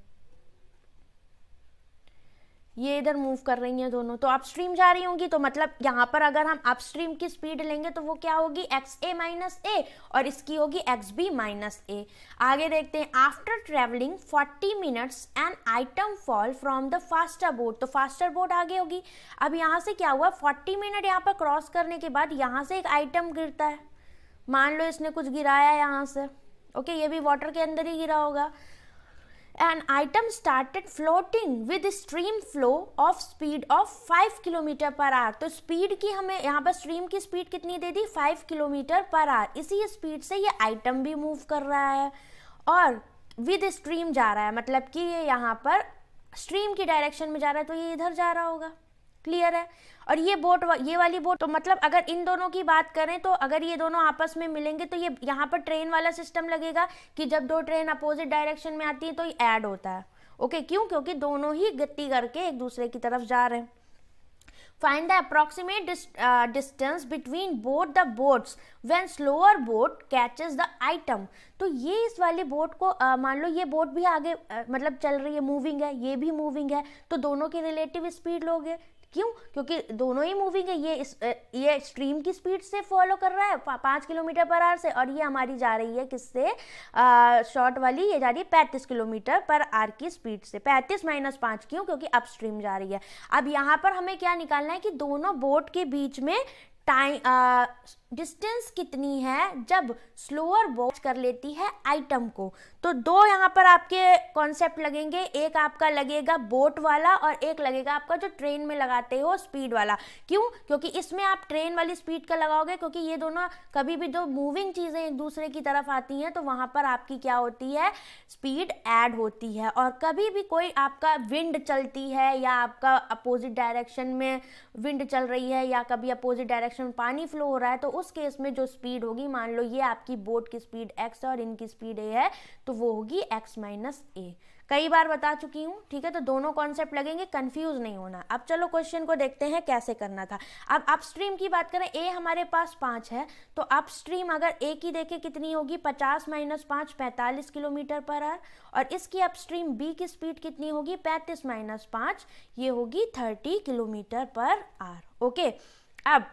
ये इधर मूव कर रही हैं दोनों, तो अपस्ट्रीम जा रही होंगी। तो मतलब यहाँ पर अगर हम अपस्ट्रीम की स्पीड लेंगे तो वो क्या होगी, XA - A, और इसकी होगी XB - A। आगे देखते हैं, after travelling 40 minutes an item fall from the faster boat. तो फास्टर बोट आगे होगी। अब यहाँ से क्या हुआ, 40 मिनट यहाँ पर क्रॉस करने के बाद यहाँ से एक आइटम गिरता है, मान लो इसने कुछ गिराया यहाँ से, ओके, ये भी वाटर के अंदर ही गिरा होगा। An item started floating with stream flow of speed of 5 km/h। तो स्पीड की हमें यहाँ पर स्ट्रीम की स्पीड कितनी दे दी, 5 km/h। इसी स्पीड से ये आइटम भी मूव कर रहा है और विद स्ट्रीम जा रहा है, मतलब कि ये यहाँ पर स्ट्रीम की डायरेक्शन में जा रहा है, तो ये इधर जा रहा होगा, क्लियर है। और ये बोट, ये वाली बोट, तो मतलब अगर इन दोनों की बात करें तो अगर ये दोनों आपस में मिलेंगे तो ये यहाँ पर ट्रेन वाला सिस्टम लगेगा कि जब दो ट्रेन अपोजिट डायरेक्शन में आती है तो ये ऐड होता है, ओके, क्यों, क्योंकि दोनों ही गति करके एक दूसरे की तरफ जा रहे हैं। Find the approximate distance between both the boats when slower boat catches the item। तो ये इस वाली बोट को मान लो ये बोट भी आगे मतलब चल रही है, मूविंग है, ये भी मूविंग है, तो दोनों की रिलेटिव स्पीड लोगे, क्यों, क्योंकि दोनों ही मूविंग है। ये स्ट्रीम की स्पीड से फॉलो कर रहा है 5 km/h से, और ये हमारी जा रही है किससे, शॉर्ट वाली ये जा रही है 35 km/h की स्पीड से। 35 - 5 क्यों, क्योंकि अपस्ट्रीम जा रही है। अब यहाँ पर हमें क्या निकालना है कि दोनों बोट के बीच में टाइम डिस्टेंस कितनी है जब स्लोअर बोट कर लेती है आइटम को। तो दो यहाँ पर आपके कॉन्सेप्ट लगेंगे, एक आपका लगेगा बोट वाला और एक लगेगा आपका जो ट्रेन में लगाते हो स्पीड वाला। क्यों, क्योंकि इसमें आप ट्रेन वाली स्पीड का लगाओगे, क्योंकि ये दोनों कभी भी जो मूविंग चीज़ें एक दूसरे की तरफ आती हैं तो वहाँ पर आपकी क्या होती है, स्पीड ऐड होती है। और कभी भी कोई आपका विंड चलती है या आपका अपोजिट डायरेक्शन में विंड चल रही है या कभी अपोजिट डायरेक्शन में पानी फ्लो हो रहा है, तो उस केस में जो स्पीड होगी, मान लो ये आपकी बोट की स्पीड x है और इनकी स्पीड a है, तो वो होगी x - a। कई बार बता चुकी हूँ, ठीक है, तो दोनों कॉन्सेप्ट लगेंगे, कंफ्यूज नहीं होना। अब चलो क्वेश्चन को देखते हैं कैसे करना था। अब अपस्ट्रीम की बात करें, a हमारे पास 5 है, तो अपस्ट्रीम अगर a की देखें कितनी होगी, 50 - 5 45 km/h, और इसकी अपस्ट्रीम b की स्पीड कितनी होगी, 35 - 5 ये होगी 30 km/h। ओके, अब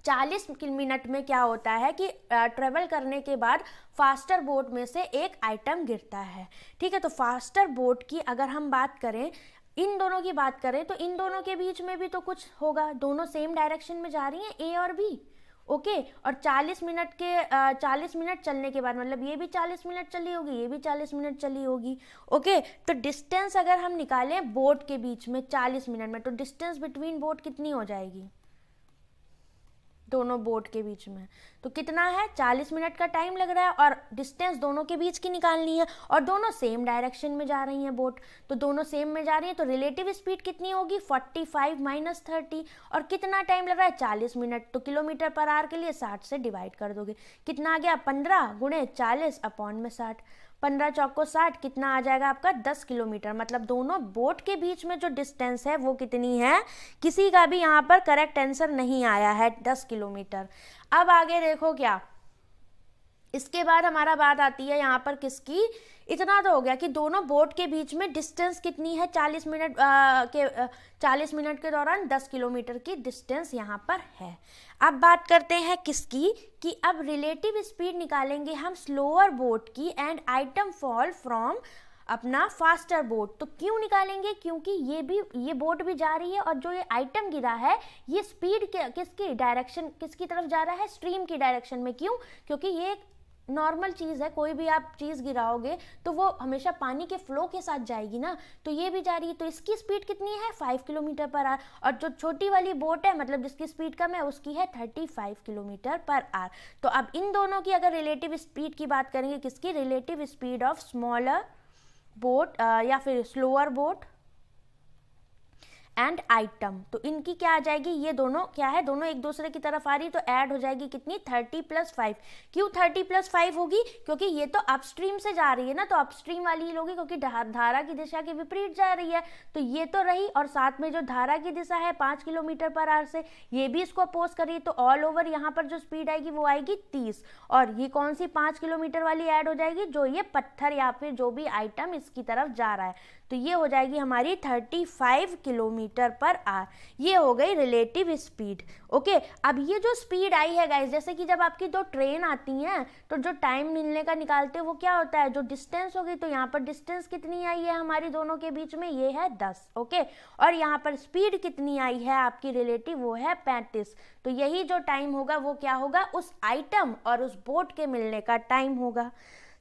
40 मिनट में क्या होता है कि ट्रेवल करने के बाद फास्टर बोट में से एक आइटम गिरता है, ठीक है। तो फास्टर बोट की अगर हम बात करें, इन दोनों की बात करें, तो इन दोनों के बीच में भी तो कुछ होगा, दोनों सेम डायरेक्शन में जा रही हैं, ए और बी, ओके। और 40 मिनट चलने के बाद, मतलब ये भी 40 मिनट चली होगी, ये भी 40 मिनट चली होगी, ओके। तो डिस्टेंस अगर हम निकालें बोट के बीच में 40 मिनट में, तो डिस्टेंस बिटवीन बोट कितनी हो जाएगी, दोनों बोट के बीच में। तो कितना है, 40 मिनट का टाइम लग रहा है और डिस्टेंस दोनों के बीच की निकालनी है और दोनों सेम डायरेक्शन में जा रही हैं बोट, तो दोनों सेम में जा रही हैं, तो रिलेटिव स्पीड कितनी होगी 45 माइनस 30। और कितना टाइम लग रहा है 40 मिनट, तो किलोमीटर पर आवर के लिए 60 से डिवाइड कर दोगे, कितना आ गया 15 गुणे 40 अपॉन में 60, 15 चौको 60, कितना आ जाएगा आपका 10 किलोमीटर। मतलब दोनों बोट के बीच में जो डिस्टेंस है वो कितनी है, किसी का भी यहाँ पर करेक्ट आंसर नहीं आया है, 10 किलोमीटर। अब आगे देखो क्या, इसके बाद हमारा बात आती है यहाँ पर किसकी, इतना तो हो गया कि दोनों बोट के बीच में डिस्टेंस कितनी है 40 मिनट के दौरान 10 किलोमीटर की डिस्टेंस यहाँ पर है। अब बात करते हैं किसकी, कि अब रिलेटिव स्पीड निकालेंगे हम स्लोअर बोट की एंड आइटम फॉल फ्रॉम अपना फास्टर बोट। तो क्यों निकालेंगे, क्योंकि ये बोट भी जा रही है और जो ये आइटम गिरा है ये स्पीड किसकी डायरेक्शन, किसकी तरफ जा रहा है, स्ट्रीम की डायरेक्शन में। क्यों, क्योंकि ये एक नॉर्मल चीज़ है, कोई भी आप चीज़ गिराओगे तो वो हमेशा पानी के फ्लो के साथ जाएगी ना, तो ये भी जा रही है, तो इसकी स्पीड कितनी है 5 किलोमीटर पर आवर। और जो छोटी वाली बोट है, मतलब जिसकी स्पीड कम है, उसकी है 35 किलोमीटर पर आवर। तो अब इन दोनों की अगर रिलेटिव स्पीड की बात करेंगे, किसकी, relative speed of smaller boat या फिर स्लोअर बोट एंड आइटम, तो इनकी क्या आ जाएगी, ये दोनों क्या है, दोनों एक दूसरे की तरफ आ रही, तो ऐड हो जाएगी कितनी 30 + 5। क्यों 30 + 5 होगी, क्योंकि ये तो अपस्ट्रीम से जा रही है ना, तो अपस्ट्रीम वाली ही होगी, क्योंकि धारा की दिशा के विपरीत जा रही है, तो ये तो रही, और साथ में जो धारा की दिशा है 5 किलोमीटर पर आवर से, ये भी इसको अपोज करिए, तो ऑल ओवर यहाँ पर जो स्पीड आएगी वो आएगी 30, और ये कौन सी 5 किलोमीटर वाली ऐड हो जाएगी, जो ये पत्थर या फिर जो भी आइटम इसकी तरफ जा रहा है, तो ये हो जाएगी हमारी 35 किलोमीटर पर आवर। ये हो गई रिलेटिव स्पीड। ओके, अब ये जो स्पीड आई है गाइस, जैसे कि जब आपकी दो ट्रेन आती हैं तो जो टाइम मिलने का निकालते हैं वो क्या होता है, जो डिस्टेंस होगी, तो यहाँ पर डिस्टेंस कितनी आई है हमारी दोनों के बीच में, ये है 10। ओके, और यहाँ पर स्पीड कितनी आई है आपकी रिलेटिव, वो है 35। तो यही जो टाइम होगा वो क्या होगा, उस आइटम और उस बोट के मिलने का टाइम होगा।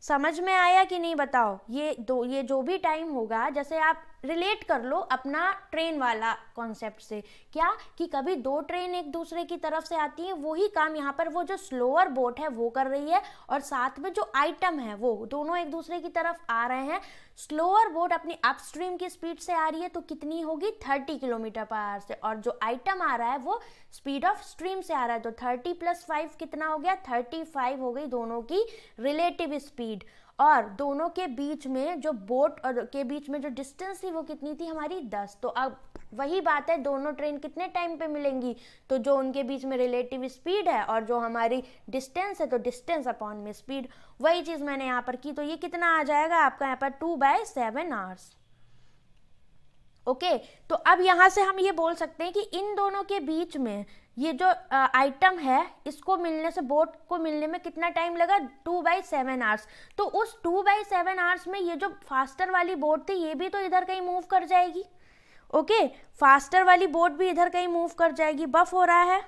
समझ में आया कि नहीं बताओ, ये जो भी टाइम होगा, जैसे आप रिलेट कर लो अपना ट्रेन वाला कॉन्सेप्ट से, क्या कि कभी दो ट्रेन एक दूसरे की तरफ से आती है, वही काम यहाँ पर वो जो स्लोअर बोट है वो कर रही है, और साथ में जो आइटम है वो दोनों एक दूसरे की तरफ आ रहे हैं। स्लोअर बोट अपनी अपस्ट्रीम की स्पीड से आ रही है, तो कितनी होगी 30 किलोमीटर पर आवर से, और जो आइटम आ रहा है वो स्पीड ऑफ स्ट्रीम से आ रहा है, तो 30 + 5 कितना हो गया 35 हो गई दोनों की रिलेटिव स्पीड। और दोनों के बीच में जो बोट और के बीच में जो डिस्टेंस थी वो कितनी थी हमारी 10। तो अब वही बात है, दोनों ट्रेन कितने टाइम पे मिलेंगी, तो जो उनके बीच में रिलेटिव स्पीड है और जो हमारी डिस्टेंस है, तो डिस्टेंस अपॉन में स्पीड, वही चीज़ मैंने यहाँ पर की। तो ये कितना आ जाएगा आपका यहाँ पर 2/7 आवर्स। ओके, तो अब यहाँ से हम ये बोल सकते हैं कि इन दोनों के बीच में ये जो आइटम है, इसको मिलने से, बोट को मिलने में कितना टाइम लगा 2/7 आवर्स। तो उस 2/7 आवर्स में ये जो फास्टर वाली बोट थी ये भी तो इधर कहीं मूव कर जाएगी। ओके, फास्टर वाली बोट भी इधर कहीं मूव कर जाएगी। बफ हो रहा है,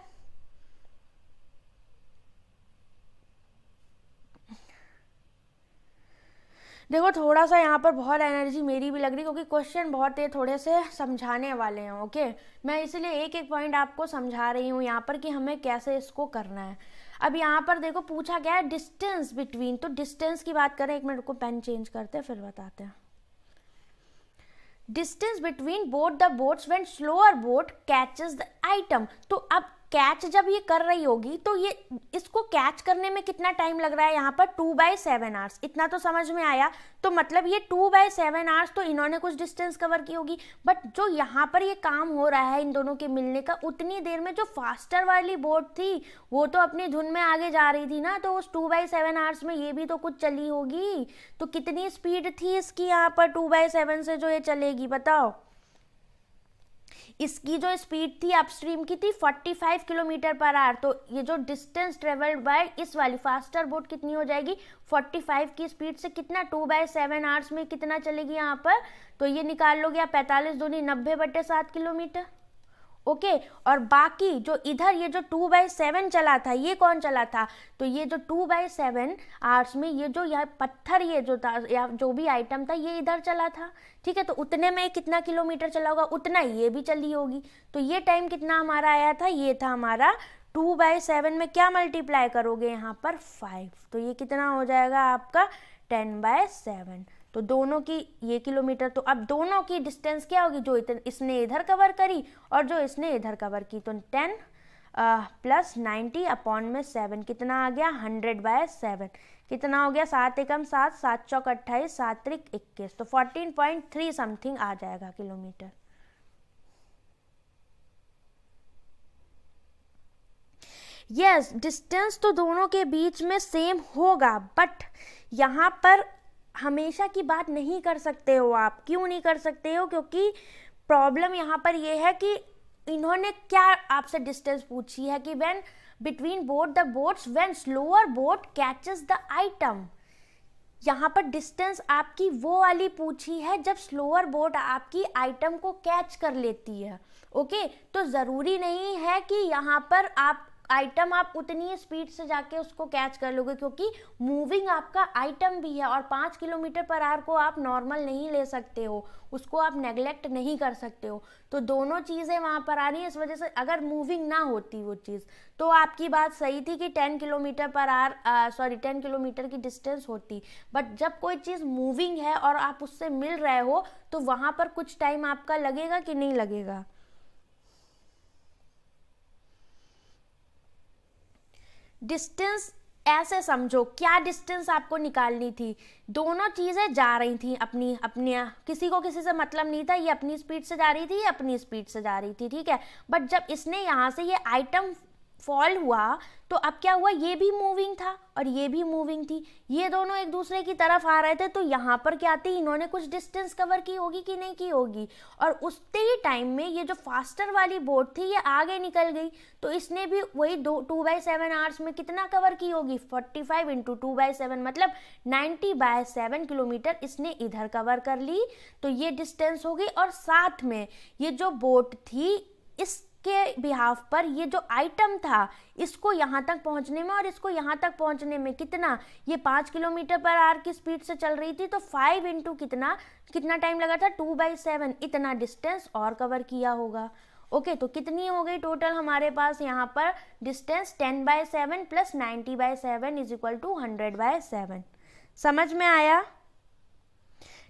देखो थोड़ा सा यहाँ पर बहुत एनर्जी मेरी भी लग रही, क्योंकि क्वेश्चन बहुत है, थोड़े से समझाने वाले हैं। ओके, मैं इसलिए एक एक पॉइंट आपको समझा रही हूँ यहाँ पर कि हमें कैसे इसको करना है। अब यहाँ पर देखो पूछा गया है डिस्टेंस बिटवीन, तो डिस्टेंस की बात करें, एक मिनट को पेन चेंज करते हैं फिर बताते हैं। Distance between both the boats when slower boat catches the item. तो अब कैच जब ये कर रही होगी तो ये इसको कैच करने में कितना टाइम लग रहा है यहाँ पर 2/7 आवर्स। इतना तो समझ में आया, तो मतलब ये 2/7 आवर्स तो इन्होंने कुछ डिस्टेंस कवर की होगी, बट जो यहाँ पर ये काम हो रहा है इन दोनों के मिलने का, उतनी देर में जो फास्टर वाली बोट थी वो तो अपनी धुन में आगे जा रही थी ना, तो उस 2/7 आवर्स में ये भी तो कुछ चली होगी। तो कितनी स्पीड थी इसकी यहाँ पर 2/7 से जो ये चलेगी, बताओ। इसकी जो स्पीड थी अपस्ट्रीम की थी 45 किलोमीटर पर आवर। तो ये जो डिस्टेंस ट्रेवल्ड बाय इस वाली फास्टर बोट कितनी हो जाएगी 45 की स्पीड से, कितना 2/7 आवर्स में कितना चलेगी यहाँ पर, तो ये निकाल लोगे आप 45 दूनी 90/7 किलोमीटर। ओके, और बाकी जो इधर ये जो 2/7 चला था ये कौन चला था, तो ये जो 2/7 आवर्स में ये जो यह पत्थर ये जो था या जो भी आइटम था ये इधर चला था। ठीक है, तो उतने में कितना किलोमीटर चला होगा, उतना ये भी चली होगी। तो ये टाइम कितना हमारा आया था, ये था हमारा 2/7 में क्या मल्टीप्लाई करोगे यहाँ पर 5, तो ये कितना हो जाएगा आपका 10/7। तो दोनों की ये किलोमीटर, तो अब दोनों की डिस्टेंस क्या होगी, जो इसने इधर कवर करी और जो इसने इधर कवर की, तो 10 प्लस 90 अपॉन में 7 कितना आ गया 100/7। कितना हो गया 7 एकम 7, 7 चौक 28, 7 त्रिक 21, तो 14.3 समथिंग आ जाएगा किलोमीटर। यस, डिस्टेंस तो दोनों के बीच में सेम होगा, बट यहाँ पर हमेशा की बात नहीं कर सकते हो आप। क्यों नहीं कर सकते हो, क्योंकि प्रॉब्लम यहाँ पर ये है कि इन्होंने क्या आपसे डिस्टेंस पूछी है कि when between both the boats when slower boat catches the item. यहाँ पर डिस्टेंस आपकी वो वाली पूछी है जब स्लोअर बोट आपकी आइटम को कैच कर लेती है। ओके, तो ज़रूरी नहीं है कि यहाँ पर आप उतनी स्पीड से जाके उसको कैच कर लोगे, क्योंकि मूविंग आपका आइटम भी है और 5 किलोमीटर पर आवर को आप नॉर्मल नहीं ले सकते हो, उसको आप नेग्लेक्ट नहीं कर सकते हो। तो दोनों चीज़ें वहाँ पर आ रही हैं, इस वजह से अगर मूविंग ना होती वो चीज़, तो आपकी बात सही थी कि 10 किलोमीटर पर आवर 10 किलोमीटर की डिस्टेंस होती। बट जब कोई चीज़ मूविंग है और आप उससे मिल रहे हो, तो वहाँ पर कुछ टाइम आपका लगेगा कि नहीं लगेगा। डिस्टेंस ऐसे समझो, क्या डिस्टेंस आपको निकालनी थी, दोनों चीज़ें जा रही थी अपनी अपनी, किसी को किसी से मतलब नहीं था, ये अपनी स्पीड से जा रही थी, ये अपनी स्पीड से जा रही थी, ठीक है। बट जब इसने यहाँ से ये आइटम फॉल हुआ, तो अब क्या हुआ, ये भी मूविंग था और ये भी मूविंग थी, ये दोनों एक दूसरे की तरफ आ रहे थे, तो यहाँ पर क्या थी, इन्होंने कुछ डिस्टेंस कवर की होगी कि नहीं की होगी, और उतने ही टाइम में ये जो फास्टर वाली बोट थी ये आगे निकल गई, तो इसने भी वही 2/7 आवर्स में कितना कवर की होगी, 45 × 2/7 मतलब 90/7 किलोमीटर इसने इधर कवर कर ली। तो ये डिस्टेंस हो गई, और साथ में ये जो बोट थी इस के बिहाफ पर ये जो आइटम था, इसको यहाँ तक पहुँचने में और इसको यहाँ तक पहुँचने में कितना, ये 5 किलोमीटर पर आवर की स्पीड से चल रही थी, तो 5 × कितना टाइम लगा था, 2/7 इतना डिस्टेंस और कवर किया होगा। ओके, तो कितनी हो गई टोटल हमारे पास यहाँ पर distance, 10/7 plus 90/7 is equal to 100/7। समझ में आया?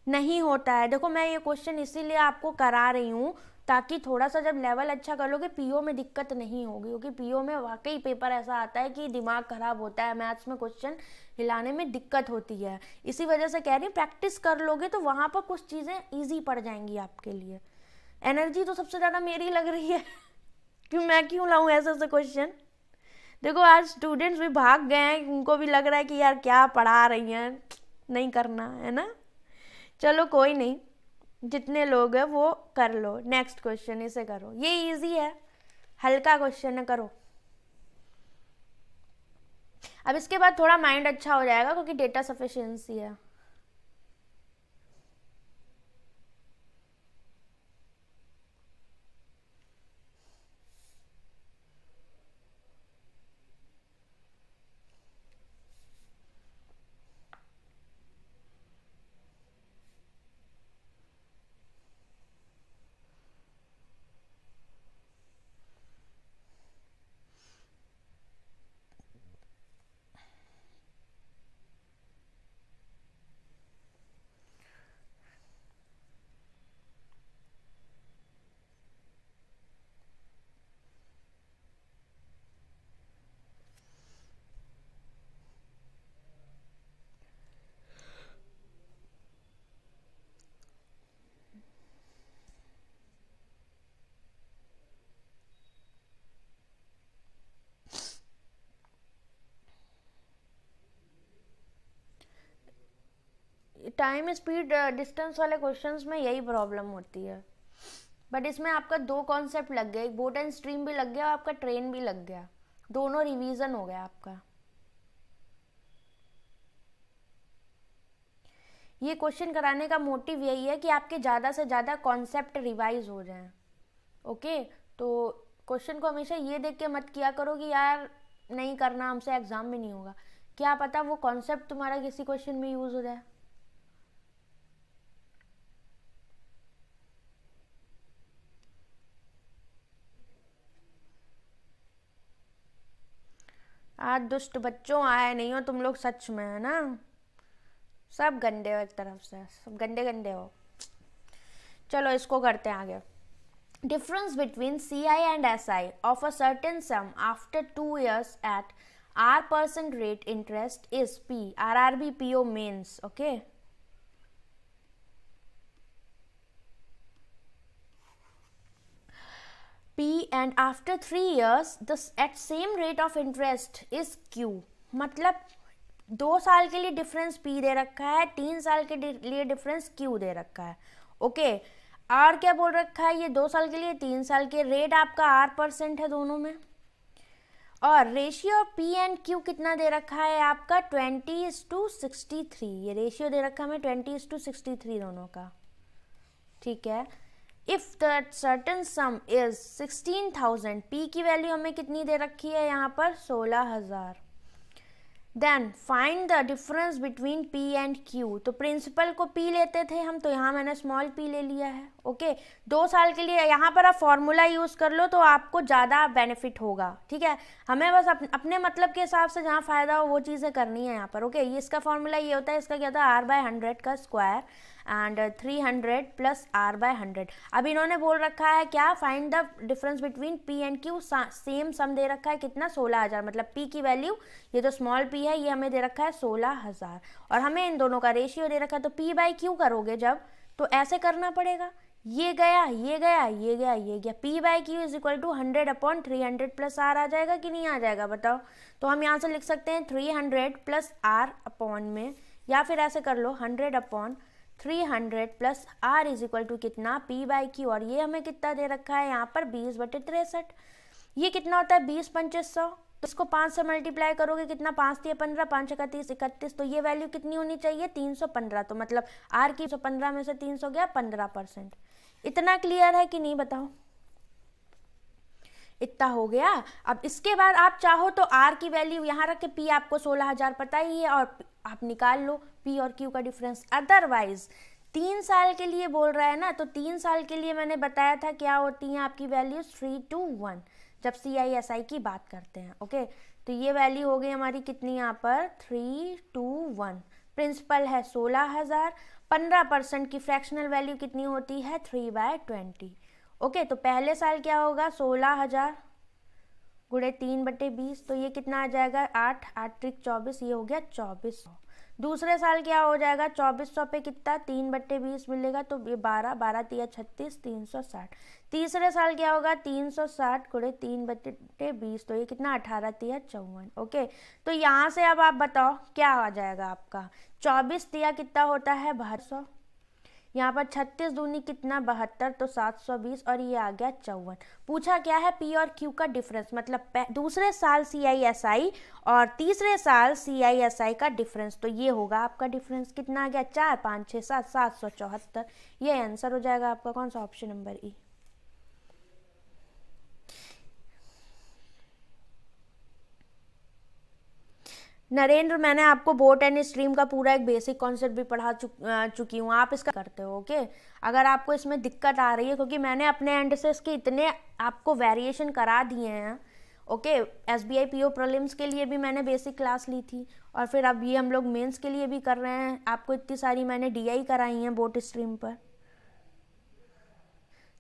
नहीं होता है, देखो मैं ये क्वेश्चन इसीलिए आपको करा रही हूँ ताकि थोड़ा सा जब लेवल अच्छा कर लोगे पीओ में दिक्कत नहीं होगी, क्योंकि पीओ में वाकई पेपर ऐसा आता है कि दिमाग खराब होता है, मैथ्स में क्वेश्चन हिलाने में दिक्कत होती है। इसी वजह से कह रही हूँ प्रैक्टिस कर लोगे तो वहाँ पर कुछ चीज़ें ईजी पड़ जाएंगी आपके लिए। एनर्जी तो सबसे ज़्यादा मेरी लग रही है कि मैं क्यों लाऊं ऐसे ऐसे क्वेश्चन। देखो आज स्टूडेंट्स भी भाग गए हैं, उनको भी लग रहा है कि यार क्या पढ़ा रही हैं, नहीं करना है ना। चलो कोई नहीं, जितने लोग हैं वो कर लो। नेक्स्ट क्वेश्चन इसे करो, ये इजी है, हल्का क्वेश्चन है, करो। अब इसके बाद थोड़ा माइंड अच्छा हो जाएगा क्योंकि डेटा सफिशिएंसी है। टाइम स्पीड डिस्टेंस वाले क्वेश्चंस में यही प्रॉब्लम होती है, बट इसमें आपका दो कॉन्सेप्ट लग गए, एक बोट एंड स्ट्रीम भी लग गया और आपका ट्रेन भी लग गया, दोनों रिवीजन हो गया आपका। ये क्वेश्चन कराने का मोटिव यही है कि आपके ज़्यादा से ज़्यादा कॉन्सेप्ट रिवाइज हो जाएं। ओके, तो क्वेश्चन को हमेशा ये देख के मत किया करो कि यार नहीं करना, हमसे एग्जाम में नहीं होगा, क्या पता वो कॉन्सेप्ट तुम्हारा किसी क्वेश्चन में यूज हो जाए। आज दुष्ट बच्चों आए नहीं हो तुम लोग सच में, है ना? सब गंदे हो, एक तरफ से सब गंदे गंदे हो। चलो इसको करते हैं आगे। Difference between CI and SI of a certain sum after 2 years at R% rate interest is P. RRB PO mains, okay? P and after 3 years the at same rate of interest is Q. मतलब 2 साल के लिए difference P दे रखा है, 3 साल के लिए difference Q दे रखा है, ओके? R क्या बोल रखा है? ये 2 साल के लिए, 3 साल के। रेट आपका R% है दोनों में, और रेशियो P एंड Q कितना दे रखा है आपका? 20:63। ये रेशियो दे रखा है हमें 20:63 दोनों का, ठीक है? If the certain sum is 16,000, P की वैल्यू हमें कितनी दे रखी है यहाँ पर? 16,000। Then find the difference between P and Q। तो प्रिंसिपल को P लेते थे हम, तो यहाँ मैंने स्मॉल p ले लिया है, ओके? 2 साल के लिए यहाँ पर आप फॉर्मूला यूज़ कर लो तो आपको ज़्यादा बेनिफिट होगा, ठीक है? हमें बस अपने मतलब के हिसाब से जहाँ फ़ायदा हो वो चीज़ें करनी है यहाँ पर, ओके? ये इसका फॉर्मूला ये होता है, इसका क्या होता है? R/100 का स्क्वायर एंड 300 प्लस R/100। अब इन्होंने बोल रखा है क्या? Find the difference between P and Q। Same sum दे रखा है कितना? 16,000। मतलब P की वैल्यू, ये तो स्मॉल p है, ये हमें दे रखा है 16,000, और हमें इन दोनों का रेशियो दे रखा है। तो P/Q करोगे जब, तो ऐसे करना पड़ेगा, ये गया, ये गया, ये गया, ये गया। P/Q is equal to 100/300 plus R आ जाएगा कि नहीं आ जाएगा, बताओ? तो हम यहाँ से लिख सकते हैं 300 प्लस R अपॉन में, या फिर ऐसे कर लो 100/300 plus R is equal to कितना? P/Q। और ये हमें कितना दे रखा है यहाँ पर? 20/63। ये कितना होता है? 20/2500। तो इसको 5 से मल्टीप्लाई करोगे कितना? 5×3=15, 5×6 = 30, 31। तो ये वैल्यू कितनी होनी चाहिए? 315। तो मतलब R की 115 में से 300 गया 15%। इतना क्लियर है कि नहीं, बताओ? इतना हो गया। अब इसके बाद आप चाहो तो R की वैल्यू यहाँ रख के, P आपको 16,000 पता ही है, और आप निकाल लो P और Q का डिफरेंस। अदरवाइज 3 साल के लिए बोल रहा है ना, तो 3 साल के लिए मैंने बताया था क्या होती हैं आपकी वैल्यूज? 3 to 1 जब CI/SI की बात करते हैं, ओके? तो ये वैल्यू हो गई हमारी कितनी यहाँ पर? 3 to 1। प्रिंसिपल है 16,000, 15% की फ्रैक्शनल वैल्यू कितनी होती है? 3/20, ओके? तो पहले साल क्या होगा? 16,000 गुणे 3/20, तो ये कितना आ जाएगा? 8, 8×3 = 24, ये हो गया 2400। दूसरे साल क्या हो जाएगा? 2400 पे कितना? 3/20 मिलेगा, तो ये 12, 12×3 = 36, 360। तीसरे साल क्या होगा? 360 गुणे 3/20, तो ये कितना? 18×3 = 54, ओके? तो यहाँ से अब आप बताओ क्या आ जाएगा आपका? 24×3 कितना होता है? 1200। यहाँ पर 36 दूनी कितना? 72, तो 720, और ये आ गया 54। पूछा क्या है? P और Q का डिफरेंस, मतलब दूसरे साल CI/SI और तीसरे साल CI/SI का डिफरेंस। तो ये होगा आपका डिफरेंस, कितना आ गया? 4, 5, 6, 7, 774। ये आंसर हो जाएगा आपका। कौन सा? Option number E। नरेंद्र, मैंने आपको बोट एंड स्ट्रीम का पूरा एक बेसिक कॉन्सेप्ट भी पढ़ा चुकी हूँ, आप इसका करते हो, ओके? अगर आपको इसमें दिक्कत आ रही है, क्योंकि मैंने अपने एंड से इसके इतने आपको वेरिएशन करा दिए हैं, ओके? SBI PO प्रीलिम्स के लिए भी मैंने बेसिक क्लास ली थी, और फिर अब ये हम लोग मेंस के लिए भी कर रहे हैं। आपको इतनी सारी मैंने DI कराई हैं बोट स्ट्रीम पर।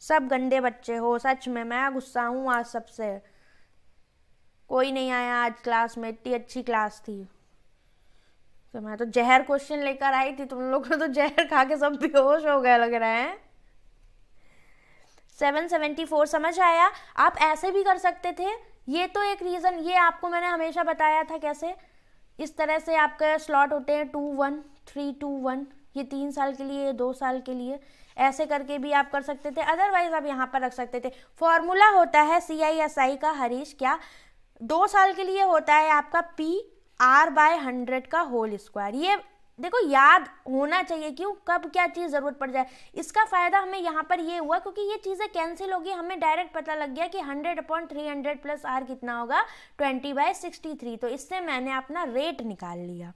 सब गंदे बच्चे हो, सच में। मैं गुस्सा हूँ आज सबसे। कोई नहीं आया आज क्लास में, इतनी अच्छी क्लास थी। तो मैं तो जहर क्वेश्चन लेकर आई थी, तुम लोग तो जहर खा के सब बेहोश हो गए लग रहा है। 774 समझ आया? आप ऐसे भी कर सकते थे, ये तो एक रीज़न, ये आपको मैंने हमेशा बताया था कैसे। इस तरह से आपके स्लॉट होते हैं 2, 1, 3, 2, 1, ये 3 साल के लिए, 2 साल के लिए, ऐसे करके भी आप कर सकते थे। अदरवाइज आप यहाँ पर रख सकते थे। फॉर्मूला होता है CI/SI का, हरीश, क्या? 2 साल के लिए होता है आपका P R/100 का होल स्क्वायर। ये देखो याद होना चाहिए, क्यों, कब क्या चीज़ ज़रूरत पड़ जाए। इसका फ़ायदा हमें यहाँ पर ये हुआ क्योंकि ये चीज़ें कैंसिल होगी, हमें डायरेक्ट पता लग गया कि 100/300 प्लस R कितना होगा? 20/63। तो इससे मैंने अपना रेट निकाल लिया,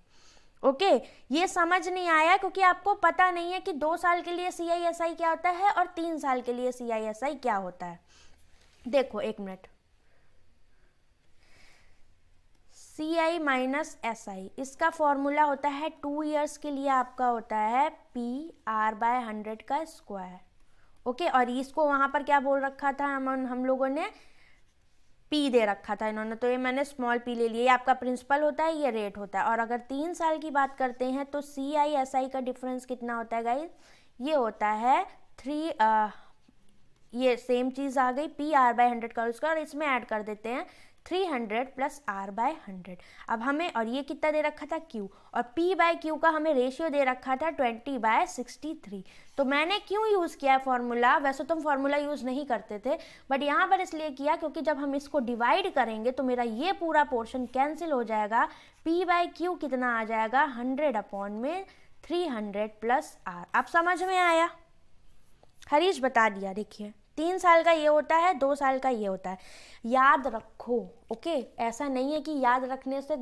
ओके? ये समझ नहीं आया क्योंकि आपको पता नहीं है कि 2 साल के लिए CI/SI क्या होता है और 3 साल के लिए CI/SI क्या होता है। देखो 1 minute. C I minus S I, इसका फॉर्मूला होता है 2 ईयर्स के लिए आपका होता है पी आर बाय 100 का स्क्वायर। ओके, और इसको वहाँ पर क्या बोल रखा था हम लोगों ने, पी दे रखा था इन्होंने, तो ये मैंने स्मॉल पी ले लिया। ये आपका प्रिंसिपल होता है, ये रेट होता है। और अगर 3 साल की बात करते हैं तो सी आई एस आई का डिफरेंस कितना होता है गाइस, ये होता है 3, ये सेम चीज़ आ गई, पी आर बाय 100 का स्क्वायर, और इसमें ऐड कर देते हैं 300 प्लस आर बाय 100। अब हमें, और ये कितना दे रखा था क्यू, और पी बाय क्यू का हमें रेशियो दे रखा था 20/63। तो मैंने क्यों यूज़ किया फॉर्मूला, वैसे तो हम फॉर्मूला यूज़ नहीं करते थे, बट यहाँ पर इसलिए किया क्योंकि जब हम इसको डिवाइड करेंगे तो मेरा ये पूरा पोर्शन कैंसिल हो जाएगा। पी बाय क्यू कितना आ जाएगा, 100/300 प्लस आर। अब समझ में आया, हरीश बता दिया। देखिए 3 साल का ये होता है, 2 साल का ये होता है, याद रखो। ओके, ऐसा नहीं है कि याद रखने से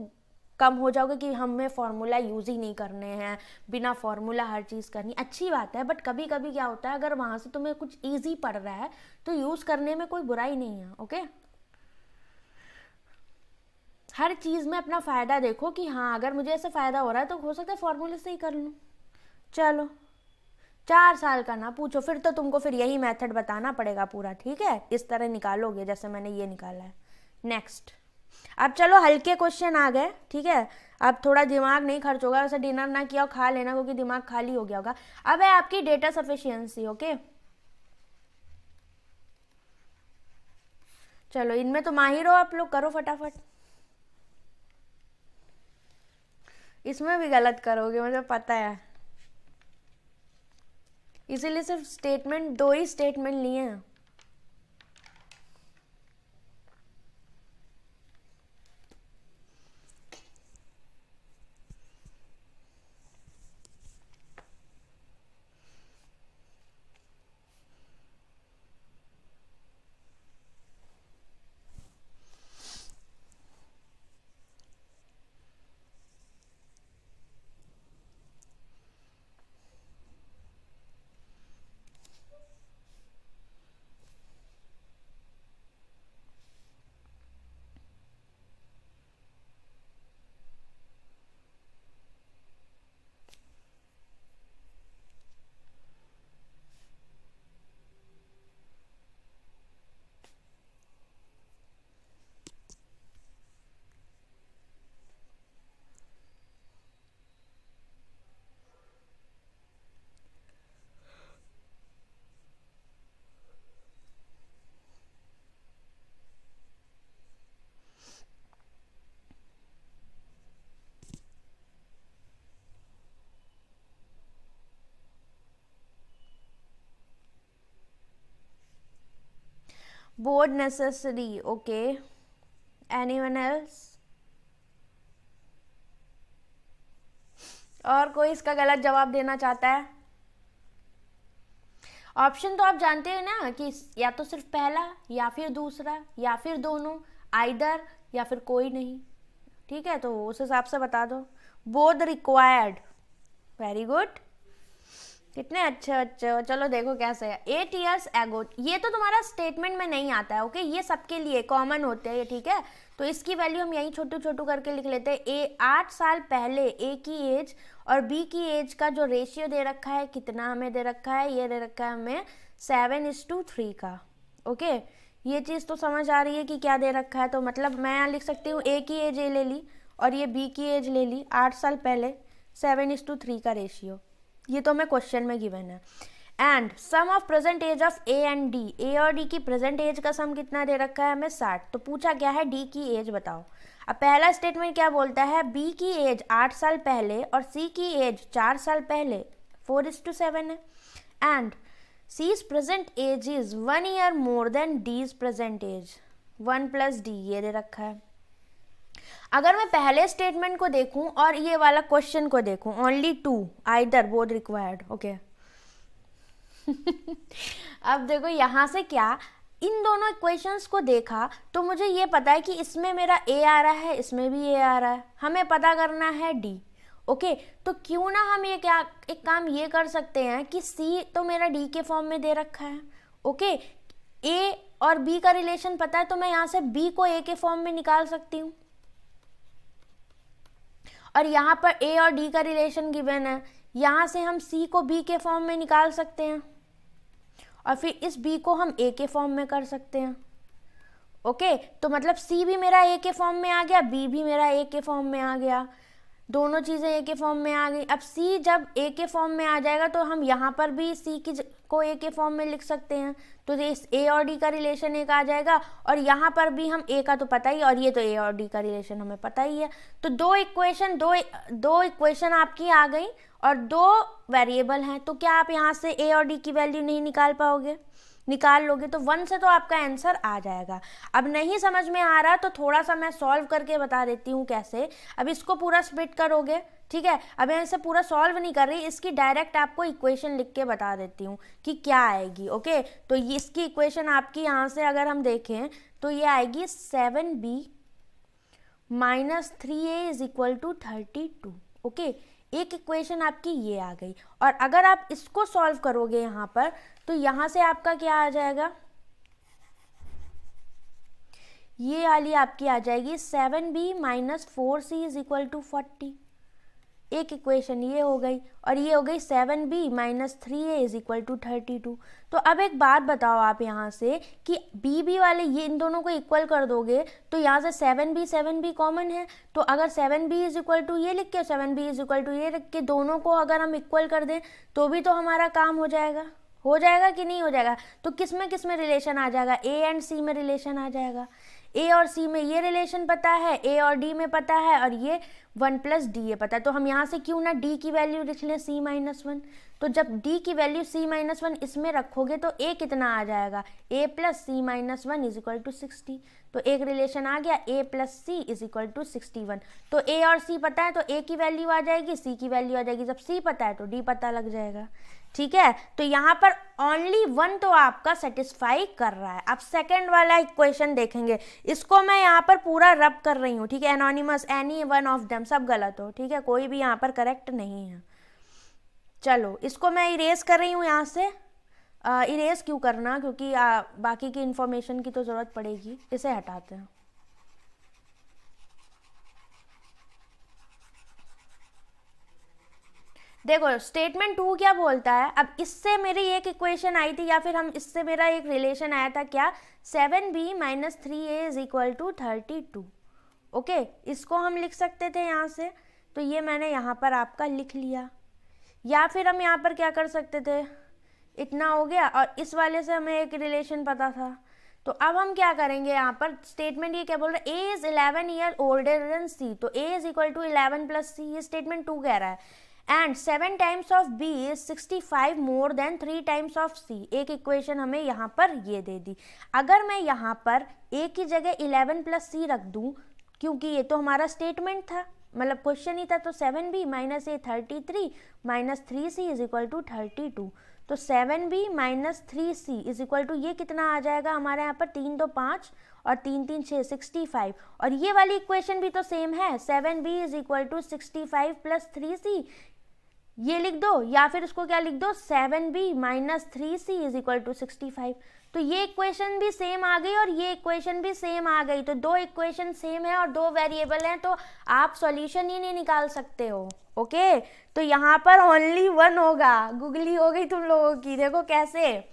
कम हो जाओगे कि हमें फॉर्मूला यूज़ ही नहीं करने हैं, बिना फॉर्मूला हर चीज़ करनी अच्छी बात है, बट कभी कभी क्या होता है, अगर वहाँ से तुम्हें कुछ ईजी पड़ रहा है तो यूज़ करने में कोई बुराई नहीं है। ओके, हर चीज़ में अपना फ़ायदा देखो कि हाँ अगर मुझे ऐसे फ़ायदा हो रहा है तो हो सकता है फॉर्मूले से ही कर लूँ। चलो 4 साल का ना पूछो, फिर तो तुमको फिर यही मेथड बताना पड़ेगा पूरा, ठीक है, इस तरह निकालोगे जैसे मैंने ये निकाला है। नेक्स्ट, अब चलो हल्के क्वेश्चन आ गए, ठीक है, अब थोड़ा दिमाग नहीं खर्च होगा, वैसे डिनर ना किया खा लेना क्योंकि दिमाग खाली हो गया होगा। अब है आपकी डेटा सफिशिएंसी। ओके, चलो इनमें तो माहिर हो आप लोग, करो फटाफट। इसमें भी गलत करोगे मुझे पता है, इसीलिए सिर्फ स्टेटमेंट, 2 ही स्टेटमेंट लिए हैं। Board necessary. Okay, anyone else? और कोई इसका गलत जवाब देना चाहता है? ऑप्शन तो आप जानते हैं ना कि या तो सिर्फ पहला या फिर दूसरा या फिर दोनों, आइदर या फिर कोई नहीं, ठीक है, तो उस हिसाब से बता दो। बोथ रिक्वायर्ड, वेरी गुड, कितने अच्छे बच्चे हो। चलो देखो कैसे है, 8 years ago, ये तो तुम्हारा स्टेटमेंट में नहीं आता है। ओके, ये सबके लिए कॉमन होते हैं, ठीक है, तो इसकी वैल्यू हम यहीं छोटू छोटू करके लिख लेते हैं। 8 साल पहले ए की एज और बी की एज का जो रेशियो दे रखा है, कितना हमें दे रखा है, ये दे रखा है हमें 7:3 का। ओके, ये चीज़ तो समझ आ रही है कि क्या दे रखा है, तो मतलब मैं यहाँ लिख सकती हूँ ए की एज ए ले ली और ये बी की एज ले ली, 8 साल पहले, 7:3 का रेशियो, ये तो हमें क्वेश्चन में गिवन है। And sum of present age of A and D, A और डी की प्रेजेंट एज का सम कितना दे रखा है हमें 60, तो पूछा क्या है डी की एज बताओ। अब पहला स्टेटमेंट क्या बोलता है, बी की एज 8 साल पहले और सी की एज 4 साल पहले, 4:7 है, and C's present age is 1 year more than D's present age, 1 + D, ये दे रखा है। अगर मैं पहले स्टेटमेंट को देखूं और ये वाला क्वेश्चन को देखूं, only 2, either, both required. Okay, अब देखो यहाँ से क्या, इन दोनों इक्वेशंस को देखा तो मुझे ये पता है कि इसमें मेरा ए आ रहा है, इसमें भी ए आ रहा है, हमें पता करना है डी। ओके, तो क्यों ना हम ये क्या एक काम ये कर सकते हैं कि सी तो मेरा डी के फॉर्म में दे रखा है। ओके, ए और बी का रिलेशन पता है तो मैं यहाँ से बी को ए के फॉर्म में निकाल सकती हूँ। और यहाँ पर ए और डी का रिलेशन गिवन है, यहाँ से हम सी को बी के फॉर्म में निकाल सकते हैं और फिर इस बी को हम ए के फॉर्म में कर सकते हैं। ओके, तो मतलब सी भी मेरा ए के फॉर्म में आ गया, बी भी मेरा ए के फॉर्म में आ गया, दोनों चीज़ें ए के फॉर्म में आ गई। अब सी जब ए के फॉर्म में आ जाएगा तो हम यहाँ पर भी सी की को ए के फॉर्म में लिख सकते हैं, तो इस ए और डी का रिलेशन एक आ जाएगा और यहाँ पर भी हम ए का तो पता ही, और ये तो ए और डी का रिलेशन हमें पता ही है। तो दो इक्वेशन आपकी आ गई और दो वेरिएबल हैं, तो क्या आप यहाँ से ए और डी की वैल्यू नहीं निकाल पाओगे? निकाल लोगे। तो 1 से तो आपका आंसर आ जाएगा। अब नहीं समझ में आ रहा तो थोड़ा सा मैं सॉल्व करके बता देती हूँ कैसे। अब इसको पूरा स्प्लिट करोगे, ठीक है। अब मैं इसे पूरा सॉल्व नहीं कर रही, इसकी डायरेक्ट आपको इक्वेशन लिख के बता देती हूँ कि क्या आएगी। ओके, तो इसकी इक्वेशन आपकी यहाँ से अगर हम देखें तो ये आएगी 7b - 3a = 32। ओके, एक इक्वेशन आपकी ये आ गई। और अगर आप इसको सॉल्व करोगे यहाँ पर तो यहाँ से आपका क्या आ जाएगा, ये वाली आपकी आ जाएगी 7b - 4c = 40। एक इक्वेशन ये हो गई और ये हो गई 7b - 3a = 32। तो अब एक बात बताओ आप यहाँ से कि b वाले ये इन दोनों को इक्वल कर दोगे तो यहाँ से 7b कॉमन है, तो अगर 7b = ये लिख के 7b = ये लिख के दोनों को अगर हम इक्वल कर दें तो भी तो हमारा काम हो जाएगा कि नहीं हो जाएगा? तो किस में रिलेशन आ जाएगा? ए एंड सी में रिलेशन आ जाएगा। ए और सी में ये रिलेशन पता है, ए और डी में पता है, और ये 1 + d ये पता है। तो हम यहाँ से क्यों ना d की वैल्यू लिख लें c - 1। तो जब d की वैल्यू c - 1 इसमें रखोगे तो a कितना आ जाएगा? a + c - 1 = 60। तो एक रिलेशन आ गया, a + c = 61। तो a और c पता है तो a की वैल्यू आ जाएगी, c की वैल्यू आ जाएगी। जब c पता है तो d पता लग जाएगा, ठीक है। तो यहाँ पर ओनली 1 तो आपका सेटिस्फाई कर रहा है। अब सेकंड वाला इक्वेशन देखेंगे, इसको मैं यहाँ पर पूरा रब कर रही हूँ, ठीक है। Anonymous, any one of them, सब गलत हो, ठीक है, कोई भी यहाँ पर करेक्ट नहीं है। चलो इसको मैं इरेज कर रही हूँ यहाँ से। इरेज क्यों करना, क्योंकि बाकी की इंफॉर्मेशन की तो ज़रूरत पड़ेगी। इसे हटाते हैं। देखो स्टेटमेंट 2 क्या बोलता है। अब इससे मेरी एक इक्वेशन आई थी, या फिर हम इससे मेरा एक रिलेशन आया था, क्या? 7b - 3a = 32। ओके, इसको हम लिख सकते थे यहाँ से, तो ये मैंने यहाँ पर आपका लिख लिया। या फिर हम यहाँ पर क्या कर सकते थे, इतना हो गया और इस वाले से हमें एक रिलेशन पता था। तो अब हम क्या करेंगे, यहाँ पर स्टेटमेंट ये क्या बोल रहा है, a is 11 years older than c। तो a = 11 + c, ये स्टेटमेंट 2 कह रहा है। And 7 times of b is 65 more than 3 times of c। एक इक्वेशन हमें यहाँ पर ये दे दी। अगर मैं यहाँ पर a की जगह 11 + c रख दूँ, क्योंकि ये तो हमारा स्टेटमेंट था, मतलब क्वेश्चन ही था, तो 7b - a 33 - 3c = 32। तो 7b - 3c = ये कितना आ जाएगा हमारे यहाँ पर, 3 2 5 और 3 3 6 65। और ये वाली इक्वेशन भी तो सेम है, 7b = 65 + 3c, ये लिख दो, या फिर उसको क्या लिख दो, 7b - 3c = 65। तो ये इक्वेशन भी सेम आ गई और ये इक्वेशन भी सेम आ गई। तो दो इक्वेशन सेम है और दो वेरिएबल हैं, तो आप सॉल्यूशन ही नहीं निकाल सकते हो। ओके, तो यहाँ पर ओनली 1 होगा। गुगली हो गई तुम लोगों की। देखो कैसे,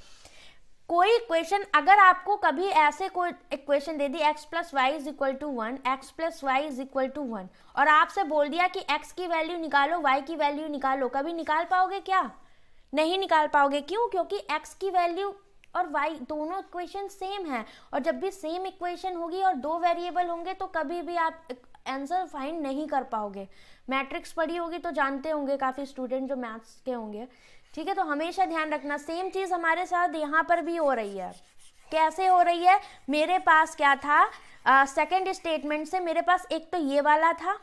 कोई इक्वेशन अगर आपको कभी ऐसे कोई इक्वेशन दे दी x + y = 1, x + y = 1, और आपसे बोल दिया कि x की वैल्यू निकालो, y की वैल्यू निकालो, कभी निकाल पाओगे क्या? नहीं निकाल पाओगे। क्यों? क्योंकि x की वैल्यू और y दोनों इक्वेशन सेम है, और जब भी सेम इक्वेशन होगी और दो वेरिएबल होंगे तो कभी भी आप आंसर फाइंड नहीं कर पाओगे। मैट्रिक्स पढ़ी होगी तो जानते होंगे काफ़ी स्टूडेंट जो मैथ्स के होंगे, ठीक है। तो हमेशा ध्यान रखना, सेम चीज़ हमारे साथ यहाँ पर भी हो रही है। कैसे हो रही है? मेरे पास क्या था, सेकंड स्टेटमेंट से मेरे पास एक तो ये वाला था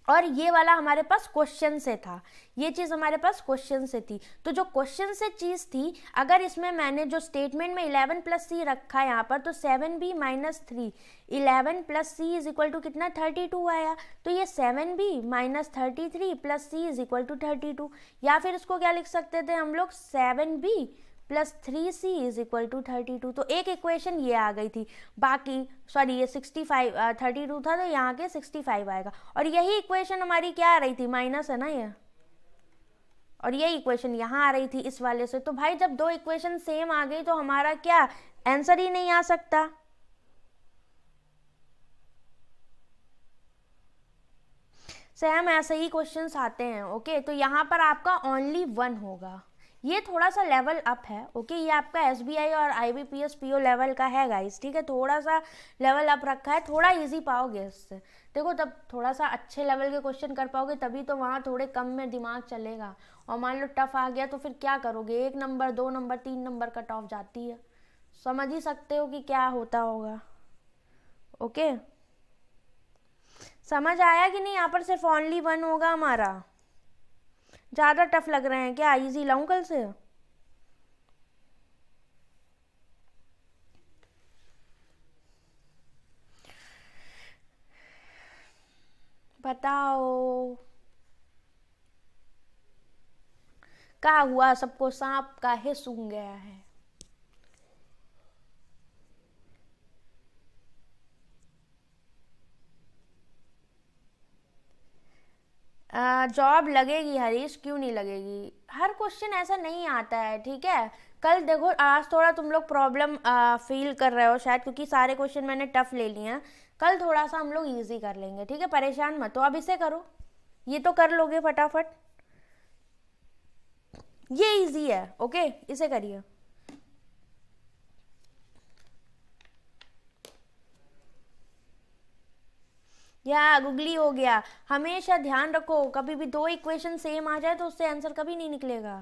और ये वाला हमारे पास क्वेश्चन से था। ये चीज़ हमारे पास क्वेश्चन से थी। तो जो क्वेश्चन से चीज़ थी, अगर इसमें मैंने जो स्टेटमेंट में 11 + c रखा है यहाँ पर, तो 7b - 3 11 + c = कितना, 32 आया। तो ये 7b - 33 + c = 32। या फिर इसको क्या लिख सकते थे हम लोग, 7b plus 3c is equal to 32। तो एक इक्वेशन ये आ गई थी, बाकी सॉरी ये 65 32 था तो यहाँ के 65 आएगा। और यही इक्वेशन हमारी क्या आ रही थी, माइनस है ना ये, और ये इक्वेशन यहाँ आ रही थी इस वाले से। तो भाई जब दो इक्वेशन सेम आ गई तो हमारा क्या आंसर ही नहीं आ सकता। सेम ऐसे ही क्वेश्चंस आते हैं। ओके, तो यहाँ पर आपका ओनली 1 होगा। ये थोड़ा सा लेवल अप है। ओके, ये आपका SBI और IBPS PO लेवल का है गाइस, ठीक है, थोड़ा सा लेवल अप रखा है, थोड़ा इजी पाओगे इससे। देखो तब थोड़ा सा अच्छे लेवल के क्वेश्चन कर पाओगे, तभी तो वहाँ थोड़े कम में दिमाग चलेगा। और मान लो टफ आ गया तो फिर क्या करोगे, 1 number 2 number 3 number cut off जाती है। समझ ही सकते हो कि क्या होता होगा। ओके, समझ आया कि नहीं। यहाँ पर सिर्फ ओनली 1 होगा हमारा। ज़्यादा टफ लग रहे हैं क्या, इजी लाऊं कल से? बताओ क्या हुआ, सबको सांप काहे सूंघ गया है? जॉब लगेगी हरीश, क्यों नहीं लगेगी। हर क्वेश्चन ऐसा नहीं आता है, ठीक है। कल देखो, आज थोड़ा तुम लोग प्रॉब्लम फील कर रहे हो शायद, क्योंकि सारे क्वेश्चन मैंने टफ ले लिए हैं। कल थोड़ा सा हम लोग इजी कर लेंगे, ठीक है, परेशान मत हो। अब इसे करो, ये तो कर लोगे फटाफट, ये इजी है। ओके, इसे करिए। या गुगली हो गया। हमेशा ध्यान रखो, कभी भी दो इक्वेशन सेम आ जाए तो उससे आंसर कभी नहीं निकलेगा।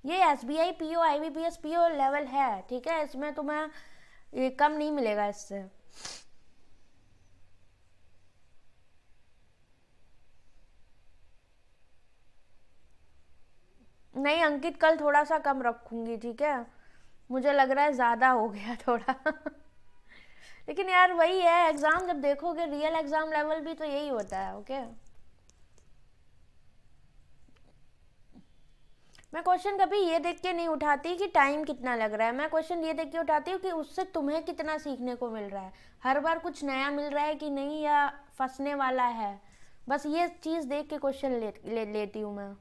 ये SBI PO IBPS PO level है, ठीक है, इसमें तुम्हें ये कम नहीं मिलेगा इससे। नहीं अंकित, कल थोड़ा सा कम रखूंगी, ठीक है, मुझे लग रहा है ज़्यादा हो गया थोड़ा लेकिन यार वही है, एग्ज़ाम जब देखोगे रियल एग्ज़ाम लेवल भी तो यही होता है। ओके, मैं क्वेश्चन कभी ये देख के नहीं उठाती कि टाइम कितना लग रहा है, मैं क्वेश्चन ये देख के उठाती हूँ कि उससे तुम्हें कितना सीखने को मिल रहा है, हर बार कुछ नया मिल रहा है कि नहीं, या फंसने वाला है। बस ये चीज़ देख के क्वेश्चन लेती हूँ मैं।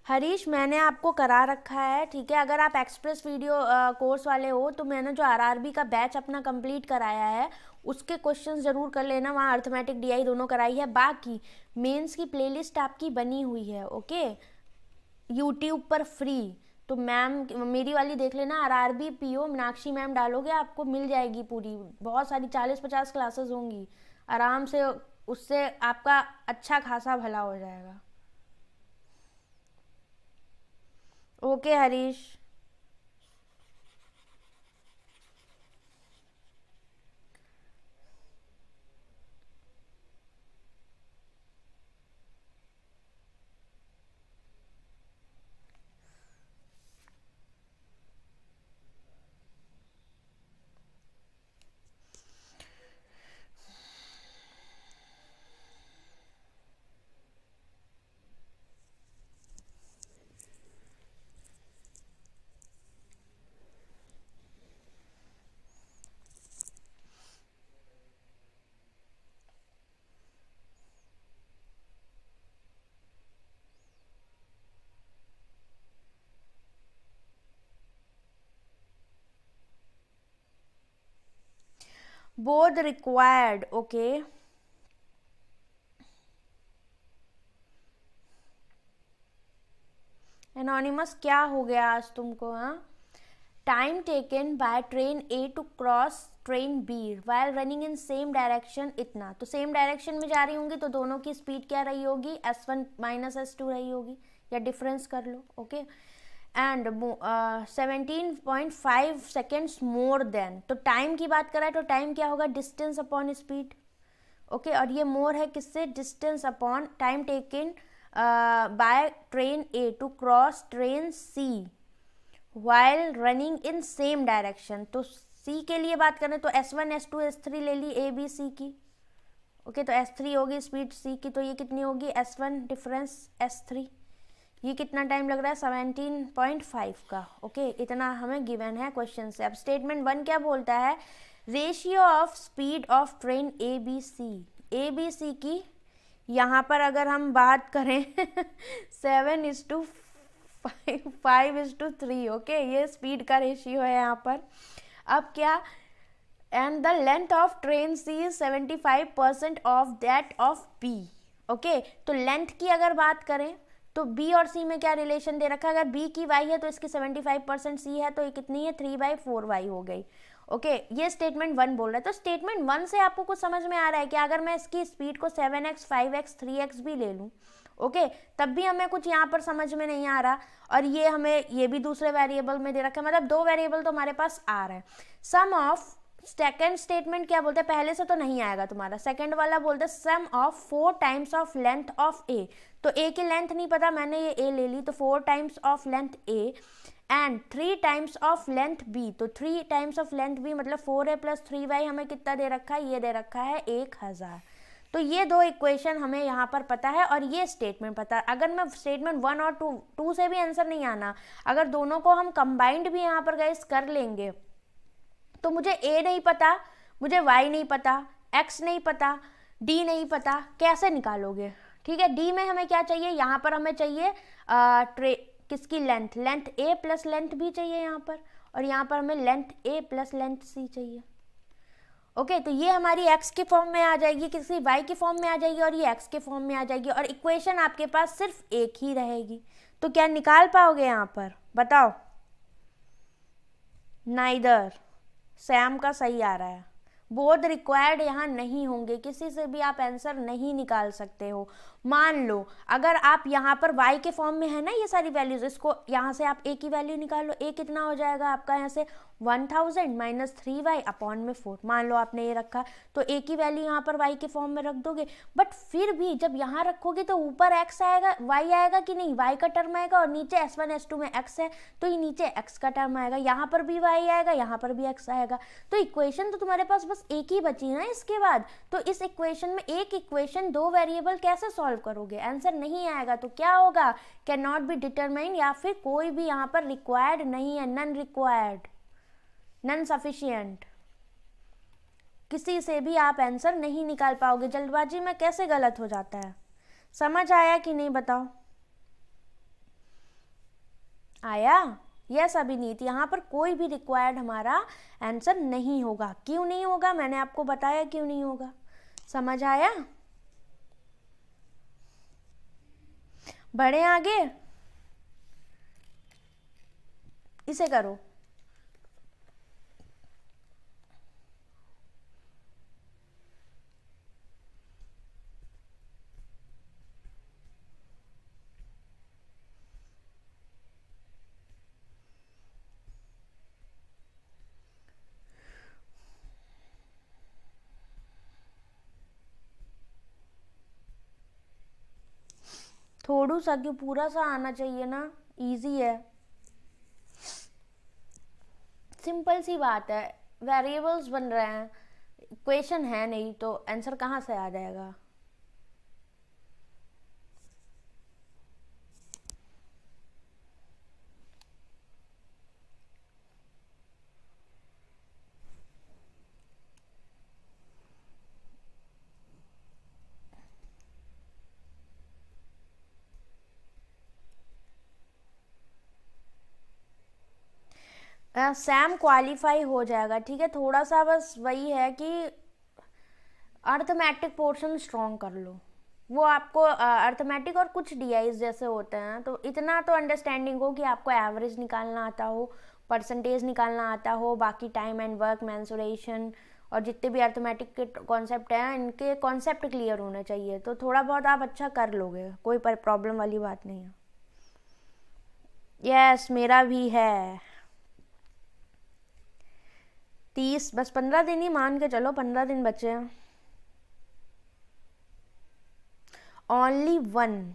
हरीश, मैंने आपको करा रखा है, ठीक है, अगर आप एक्सप्रेस वीडियो कोर्स वाले हो तो मैंने जो RRB का बैच अपना कंप्लीट कराया है उसके क्वेश्चंस ज़रूर कर लेना, वहाँ अर्थमेटिक DI दोनों कराई है। बाकी मेंस की प्लेलिस्ट आपकी बनी हुई है, ओके, यूट्यूब पर फ्री। तो मैम मेरी वाली देख लेना, RRB PO मीनाक्षी मैम डालोगे आपको मिल जाएगी पूरी, बहुत सारी 40-50 क्लासेस होंगी आराम से, उससे आपका अच्छा खासा भला हो जाएगा। Okay Harish. Both required, okay. Anonymous क्या हो गया आज तुमको, हाँ? Time taken by train A to cross train B while running in same direction इतना। तो सेम डायरेक्शन में जा रही होंगी तो दोनों की स्पीड क्या रही होगी, S1 माइनस S2 रही होगी, या डिफरेंस कर लो। Okay, and 17.5 seconds more than. तो टाइम की बात करें तो टाइम क्या होगा, डिस्टेंस अपॉन स्पीड। ओके, और ये मोर है किससे, distance upon time taken by train A to cross train C while running in same direction. तो C के लिए बात करें तो S1 S2 S3 ले ली A B C की। ओके, तो S3 होगी स्पीड C की, तो ये कितनी होगी S1 डिफरेंस S3, ये कितना टाइम लग रहा है 17.5 का। ओके, इतना हमें गिवन है क्वेश्चन से। अब स्टेटमेंट 1 क्या बोलता है, ratio of speed of train ABC की यहाँ पर अगर हम बात करें 7:5:3, ओके, ये स्पीड का रेशियो है यहाँ पर। अब क्या, and the length of train C is 75% of that of B। Okay, तो लेंथ की अगर बात करें तो B और C में क्या रिलेशन दे रखा है, अगर B की Y है तो इसकी 75% C है, तो ये कितनी है 3/4Y हो गई। ओके, ये स्टेटमेंट 1 बोल रहा है। तो स्टेटमेंट 1 से आपको कुछ समझ में आ रहा है कि अगर मैं इसकी स्पीड को 7x 5x 3x भी ले लूँ, ओके, तब भी हमें कुछ यहाँ पर समझ में नहीं आ रहा, और ये हमें ये भी दूसरे वेरिएबल में दे रखा है, मतलब 2 वेरिएबल तो हमारे पास आ रहे हैं। सम ऑफ, सेकेंड स्टेटमेंट क्या बोलते हैं, पहले से तो नहीं आएगा तुम्हारा, सेकेंड वाला बोलते हैं sum of 4 times of length of A। तो A की लेंथ नहीं पता, मैंने ये A ले ली, तो 4 times of length A and 3 times of length B। तो 3 टाइम्स ऑफ लेंथ B मतलब 4A + 3Y हमें कितना दे रखा है, ये दे रखा है 1000। तो ये 2 इक्वेशन हमें यहाँ पर पता है और ये स्टेटमेंट पता है। अगर मैं स्टेटमेंट 1 और 2 से भी आंसर नहीं आना, अगर दोनों को हम कंबाइंड भी यहाँ पर गाइस कर लेंगे, तो मुझे A नहीं पता, मुझे Y नहीं पता, X नहीं पता, D नहीं पता, कैसे निकालोगे? ठीक है, D में हमें क्या चाहिए, यहाँ पर हमें चाहिए किसकी length A plus length B चाहिए यहाँ पर, और यहाँ पर हमें length A plus length C चाहिए। ओके, तो ये हमारी x के फॉर्म में आ जाएगी, किसी y के फॉर्म में आ जाएगी, और ये x के फॉर्म में आ जाएगी, और इक्वेशन आपके पास सिर्फ एक ही रहेगी। तो क्या निकाल पाओगे यहाँ पर, बताओ? नाइदर, सैम का सही आ रहा है। बोथ रिक्वायर्ड यहाँ नहीं होंगे, किसी से भी आप आंसर नहीं निकाल सकते हो। मान लो अगर आप यहाँ पर y के फॉर्म में है ना ये सारी वैल्यूज, इसको यहाँ से आप a की वैल्यू निकालो, a कितना हो जाएगा आपका यहाँ से 1000 - 3y अपॉन में 4। मान लो आपने ये रखा, तो a की वैल्यू यहाँ पर y के फॉर्म में रख दोगे, बट फिर भी जब यहाँ रखोगे तो ऊपर x आएगा, y आएगा कि नहीं, y का टर्म आएगा, और नीचे S1 S2 में x है, तो ये नीचे x का टर्म आएगा, यहाँ पर भी y आएगा, यहाँ पर भी x आएगा। तो इक्वेशन तो तुम्हारे पास बस एक ही बची ना इसके बाद। तो इस इक्वेशन में एक इक्वेशन 2 वेरिएबल कैसे सॉल्व करोगे, आंसर नहीं आएगा। तो क्या होगा, कैन नॉट बी डिटरमाइन, या फिर कोई भी यहाँ पर रिक्वायर्ड नहीं है, नन रिक्वायर्ड, नन सफिशिएंट, किसी से भी आप आंसर नहीं निकाल पाओगे। जल्दबाजी में कैसे गलत हो जाता है, समझ आया कि नहीं बताओ? आया? यस अभिनीत, यहाँ पर कोई भी रिक्वायर्ड हमारा आंसर नहीं होगा। क्यों नहीं होगा, मैंने आपको बताया क्यों नहीं होगा, समझ आया? बढ़े आगे, इसे करो। थोड़ा सा क्यों, पूरा सा आना चाहिए ना, इजी है, सिंपल सी बात है। वेरिएबल्स बन रहे हैं, इक्वेशन है नहीं, तो आंसर कहाँ से आ जाएगा? सैम क्वालिफाई हो जाएगा, ठीक है, थोड़ा सा बस वही है कि अर्थमेटिक पोर्शन स्ट्रॉन्ग कर लो। वो आपको अर्थमेटिक और कुछ डीआईज जैसे होते हैं, तो इतना तो अंडरस्टैंडिंग हो कि आपको एवरेज निकालना आता हो, परसेंटेज निकालना आता हो, बाकी टाइम एंड वर्क मेंसुरेशन और जितने भी अर्थमेटिक के कॉन्सेप्ट हैं, इनके कॉन्सेप्ट क्लियर होने चाहिए। तो थोड़ा बहुत आप अच्छा कर लोगे, कोई प्रॉब्लम वाली बात नहीं है। यस, मेरा भी है 30, बस 15 दिन ही मान के चलो, 15 दिन बचे हैं। ओनली 1,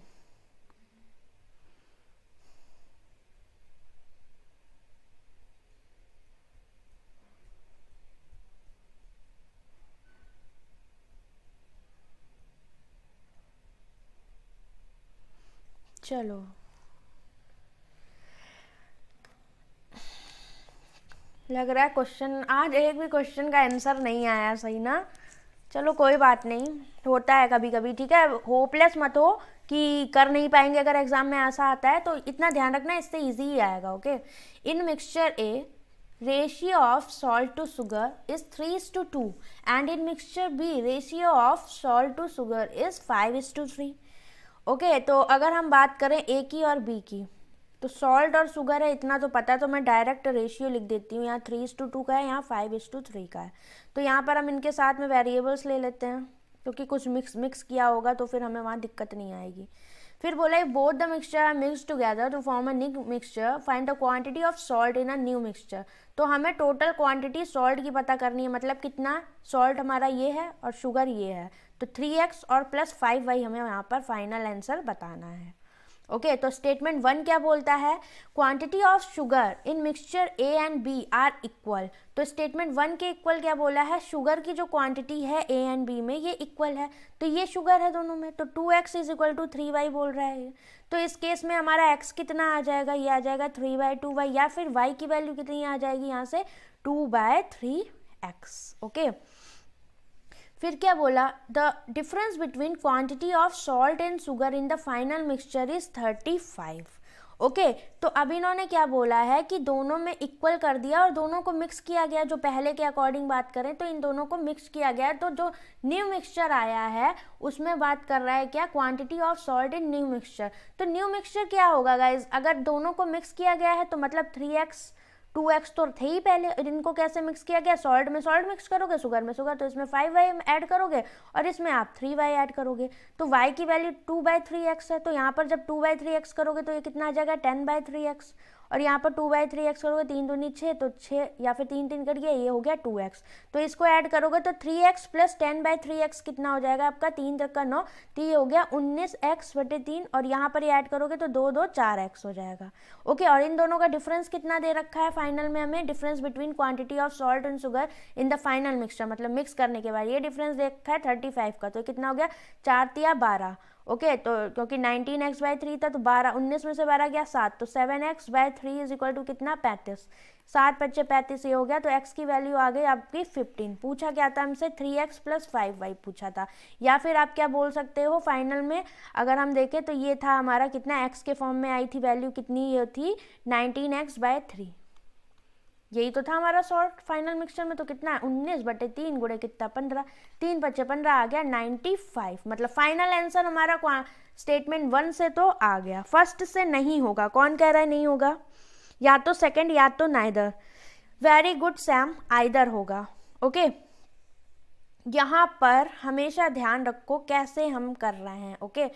चलो लग रहा है क्वेश्चन आज एक भी क्वेश्चन का आंसर नहीं आया सही ना। चलो कोई बात नहीं, होता है कभी कभी, ठीक है। होपलेस मत हो कि कर नहीं पाएंगे अगर एग्जाम में ऐसा आता है, तो इतना ध्यान रखना इससे इजी ही आएगा। Okay, in mixture A ratio of salt to sugar is 3:2 and in mixture B ratio of salt to sugar is 5:3। Okay, तो अगर हम बात करें ए की और बी की, तो सॉल्ट और शुगर है इतना तो पता है, तो मैं डायरेक्ट रेशियो लिख देती हूँ। यहाँ 3:2 का है, यहाँ 5:3 का है। तो यहाँ पर हम इनके साथ में वेरिएबल्स ले लेते हैं, क्योंकि कुछ मिक्स किया होगा तो फिर हमें वहाँ दिक्कत नहीं आएगी। फिर बोला है both the mixture are mix together to form a new mixture, find the quantity of salt in a new mixture. तो हमें टोटल क्वांटिटी सॉल्ट की पता करनी है, मतलब कितना सॉल्ट हमारा ये है और शुगर ये है, तो 3x और प्लस 5y हमें यहाँ पर फाइनल आंसर बताना है। ओके, तो स्टेटमेंट 1 क्या बोलता है, quantity of sugar in mixture A and B are equal. तो स्टेटमेंट 1 के इक्वल क्या बोला है, शुगर की जो क्वांटिटी है ए एंड बी में ये इक्वल है, तो ये शुगर है दोनों में, तो 2x is equal to 3y बोल रहा है। तो इस केस में हमारा x कितना आ जाएगा, ये आ जाएगा 3/2y, या फिर y की वैल्यू कितनी आ जाएगी यहाँ से 2/3x। ओके, फिर क्या बोला, the difference between quantity of salt and sugar in the final mixture is 35। Okay, तो अब इन्होंने क्या बोला है कि दोनों में इक्वल कर दिया और दोनों को मिक्स किया गया। जो पहले के अकॉर्डिंग बात करें तो इन दोनों को मिक्स किया गया है, तो जो न्यू मिक्सचर आया है उसमें बात कर रहा है क्या, quantity of salt in new mixture. तो न्यू मिक्सचर क्या होगा गाइज, अगर दोनों को मिक्स किया गया है तो मतलब 3x 2x तो थे ही पहले, इनको कैसे मिक्स किया गया, सॉल्ट में सॉल्ट मिक्स करोगे, शुगर में शुगर, तो इसमें 5y ऐड करोगे और इसमें आप 3y ऐड करोगे, तो y की वैल्यू 2/3x है। तो यहाँ पर जब 2/3x करोगे तो ये कितना आ जाएगा 10/3x, और यहाँ पर 2/3x करोगे, 3 दूनी 6, तो 6 या फिर 3 3 करिए, ये हो गया 2x। तो इसको ऐड करोगे तो 3x प्लस 10/3x कितना हो जाएगा आपका, 3 तक का 9, तो ये हो गया 19x/3, और यहाँ पर ये ऐड करोगे तो 2 2 4x हो जाएगा। ओके, और इन दोनों का डिफरेंस कितना दे रखा है फाइनल में हमें, difference between quantity of salt and sugar in the final mixture, मतलब मिक्स करने के बाद ये डिफरेंस दे रखा है 35 का, तो कितना हो गया 4 तिया 12। ओके, तो क्योंकि 19x/3 था तो 12, 19 में से 12 गया 7, तो 7x/3 इज इक्वल टू कितना 35, 7 × 5 = 35 ये हो गया। तो x की वैल्यू आ गई आपकी 15। पूछा क्या था हमसे, 3x प्लस 5y पूछा था, या फिर आप क्या बोल सकते हो फाइनल में अगर हम देखें तो ये था हमारा कितना, x के फॉर्म में आई थी वैल्यू कितनी, ये थी 19x/3, यही तो था हमारा सॉल्ट फाइनल मिक्सचर में। तो कितना है 19/3 गुणे कितना 15, 3 × 5 = 15 आ गया 95। मतलब फाइनल आंसर हमारा स्टेटमेंट 1 से तो आ गया, फर्स्ट से नहीं होगा। कौन कह रहा है नहीं होगा, या तो सेकंड या तो neither. Very good Sam, either होगा। ओके, यहाँ पर हमेशा ध्यान रखो कैसे हम कर रहे हैं। ओके,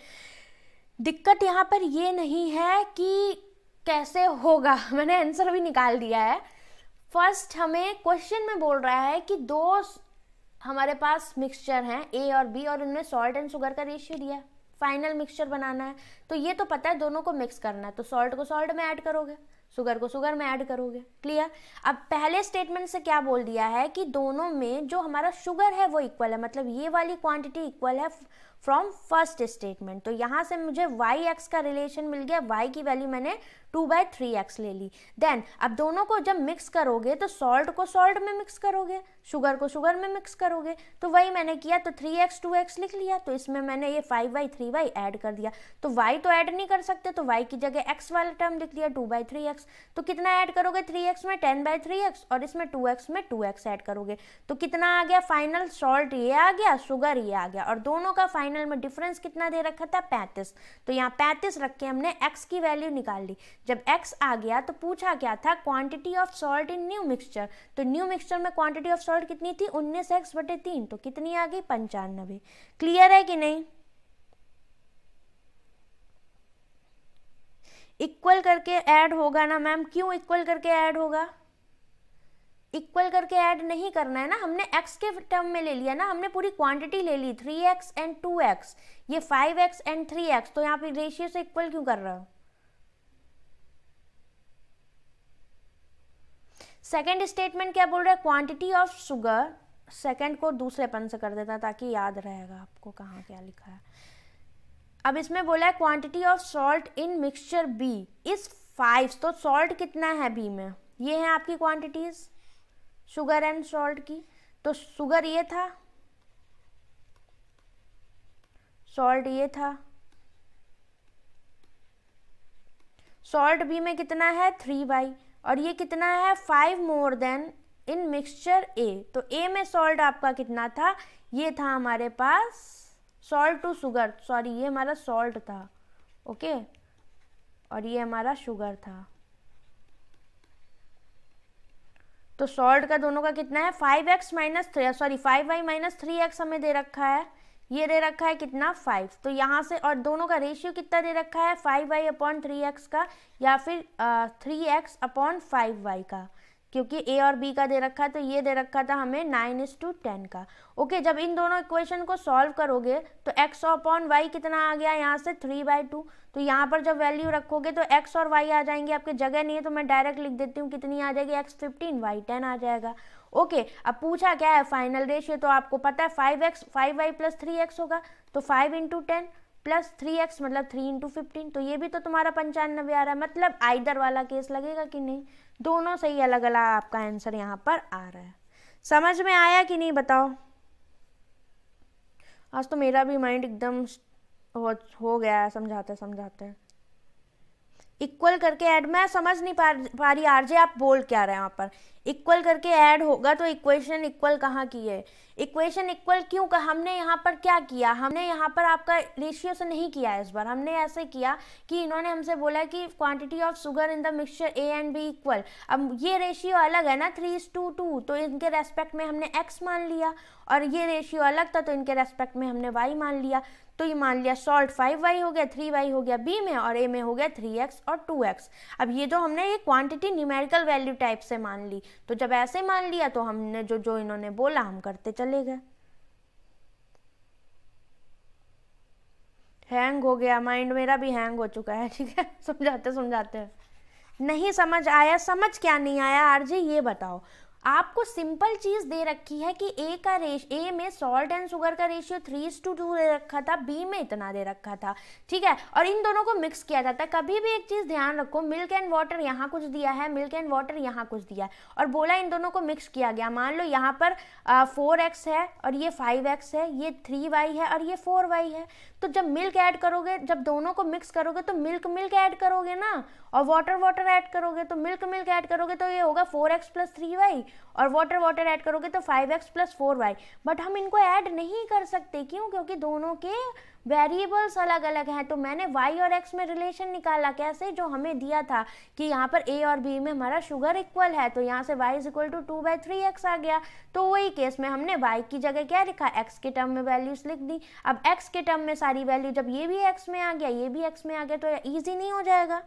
दिक्कत यहाँ पर ये नहीं है कि कैसे होगा, मैंने आंसर भी निकाल दिया है। फर्स्ट हमें क्वेश्चन में बोल रहा है कि दो हमारे पास मिक्सचर हैं ए और बी, और उनमें सॉल्ट एंड शुगर का रेशियो दिया है, फाइनल मिक्सचर बनाना है। तो ये तो पता है दोनों को मिक्स करना है, तो सॉल्ट को सॉल्ट में ऐड करोगे, शुगर को शुगर में ऐड करोगे। क्लियर। अब पहले स्टेटमेंट से क्या बोल दिया है कि दोनों में जो हमारा शुगर है वो इक्वल है, मतलब ये वाली क्वांटिटी इक्वल है फ्रॉम फर्स्ट स्टेटमेंट। तो यहाँ से मुझे y x का रिलेशन मिल गया, y की वैल्यू मैंने 2/3x ले ली। देन अब दोनों को जब मिक्स करोगे तो सॉल्ट को सॉल्ट में मिक्स करोगे, शुगर को शुगर में मिक्स करोगे, तो वही मैंने किया। तो 3x 2x लिख लिया, तो इसमें मैंने ये 5y 3y ऐड कर दिया। तो y तो ऐड नहीं कर सकते, तो y की जगह x वाला टर्म लिख दिया 2/3x। तो कितना ऐड करोगे 3x में 10/3x, और इसमें 2x में 2x ऐड करोगे, तो कितना आ गया फाइनल, सॉल्ट ये आ गया, शुगर ये आ गया, और दोनों का फाइनल में डिफरेंस कितना दे रखा था 35। तो यहाँ 35 रख के हमने x की वैल्यू निकाल ली। जब x आ गया तो पूछा क्या था, quantity of salt in new mixture. तो न्यू मिक्सचर में क्वांटिटी ऑफ सॉल्ट कितनी थी 19x/3, तो कितनी आ गई 95। क्लियर है कि नहीं। इक्वल करके ऐड होगा ना मैम, क्यों इक्वल करके ऐड होगा, इक्वल करके ऐड नहीं करना है ना, हमने x के टर्म में ले लिया ना, हमने पूरी क्वांटिटी ले ली 3x एंड 2x, ये 5x एंड 3x, तो यहाँ पे रेशियो से इक्वल क्यों कर रहा हूं। सेकेंड स्टेटमेंट क्या बोल रहा है, क्वांटिटी ऑफ शुगर, सेकेंड को दूसरे पन से कर देता ताकि याद रहेगा आपको कहाँ क्या लिखा है। अब इसमें बोला है quantity of salt in mixture B is 5, तो सॉल्ट कितना है बी में, ये है आपकी क्वांटिटीज शुगर एंड सॉल्ट की। तो शुगर ये था, सॉल्ट ये था, सॉल्ट बी में कितना है 3y, और ये कितना है 5 मोर देन इन मिक्सचर ए। तो ए में सॉल्ट आपका कितना था, ये था हमारे पास सॉल्ट टू शुगर, सॉरी ये हमारा सॉल्ट था, ओके, और ये हमारा शुगर था। तो सॉल्ट का दोनों का कितना है 5x minus 3, sorry 5y minus 3x हमें दे रखा है, ये दे रखा है कितना 5। तो यहाँ से और दोनों का रेशियो कितना दे रखा है 5y अपॉन 3x का, या फिर 3x अपॉन 5y का, क्योंकि ए और बी का दे रखा है। तो ये दे रखा था हमें 9:10 का। ओके, जब इन दोनों इक्वेशन को सॉल्व करोगे तो x अपॉन वाई कितना आ गया यहाँ से 3/2। तो यहाँ पर जब वैल्यू रखोगे तो x और y आ जाएंगे, आपके जगह नहीं है तो मैं डायरेक्ट लिख देती हूँ, कितनी आ जाएगी x 15 y 10 आ जाएगा। ओके, अब पूछा क्या है फाइनल रेशियो, तो आपको पता है 5y प्लस 3x होगा, तो 5 × 10 प्लस 3x मतलब 3 × 15। तो ये भी तो तुम्हारा 95 आ रहा है, मतलब आइदर वाला केस लगेगा कि नहीं, दोनों सही अलग अलग आपका आंसर यहाँ पर आ रहा है। समझ में आया कि नहीं बताओ। आज तो मेरा भी माइंड एकदम हो गया है समझाते समझाते। इक्वल करके ऐड, मैं समझ नहीं पा रही आरजे आप बोल क्या रहे हैं वहाँ पर। इक्वल करके ऐड होगा तो इक्वेशन इक्वल कहाँ की है, इक्वेशन इक्वल क्यों का, हमने यहाँ पर क्या किया, हमने यहाँ पर आपका रेशियो से नहीं किया है इस बार, हमने ऐसे किया कि इन्होंने हमसे बोला कि quantity of sugar in the mixture A and B equal. अब ये रेशियो अलग है ना 3:2, तो इनके रेस्पेक्ट में हमने x मान लिया, और ये रेशियो अलग था तो इनके रेस्पेक्ट में हमने y मान लिया। तो ये मान लिया सॉल्ट 5y हो गया, 3y हो गया बी में, और ए में हो गया 3x और 2x। अब ये जो हमने ये क्वांटिटी न्यूमेरिकल वैल्यू टाइप से मान ली, तो जब ऐसे मान लिया तो हमने जो जो इन्होंने बोला हम करते चले गए। हैंग हो गया माइंड, मेरा भी हैंग हो चुका है, ठीक है समझाते समझाते। नहीं समझ आया, समझ क्या नहीं आया आरजे ये बताओ। आपको सिंपल चीज दे रखी है कि ए में सॉल्ट एंड शुगर का रेशियो 3:2 दे रखा था, बी में इतना दे रखा था, ठीक है, और इन दोनों को मिक्स किया जाता है। कभी भी एक चीज ध्यान रखो, मिल्क एंड वाटर यहाँ कुछ दिया है, मिल्क एंड वाटर यहाँ कुछ दिया है, और बोला इन दोनों को मिक्स किया गया। मान लो यहाँ पर 4x है और ये 5x है, ये 3y है और ये 4y है। तो जब मिल्क ऐड करोगे, जब दोनों को मिक्स करोगे तो मिल्क मिल्क ऐड करोगे ना, और वाटर वाटर ऐड करोगे तो मिल्क मिल्क ऐड करोगे तो ये होगा 4x प्लस 3y, और वाटर वाटर ऐड करोगे तो 5x प्लस 4y। बट हम इनको ऐड नहीं कर सकते, क्यों, क्योंकि दोनों के वेरिएबल्स अलग अलग हैं। तो मैंने y और x में रिलेशन निकाला, कैसे, जो हमें दिया था कि यहाँ पर a और b में हमारा शुगर इक्वल है, तो यहाँ से y is equal to 2/3x आ गया। तो वही केस में हमने y की जगह क्या लिखा, x के टर्म में वैल्यूज लिख दी। अब x के टर्म में सारी वैल्यू, जब ये भी x में आ गया ये भी x में आ गया, तो ईजी नहीं हो जाएगा।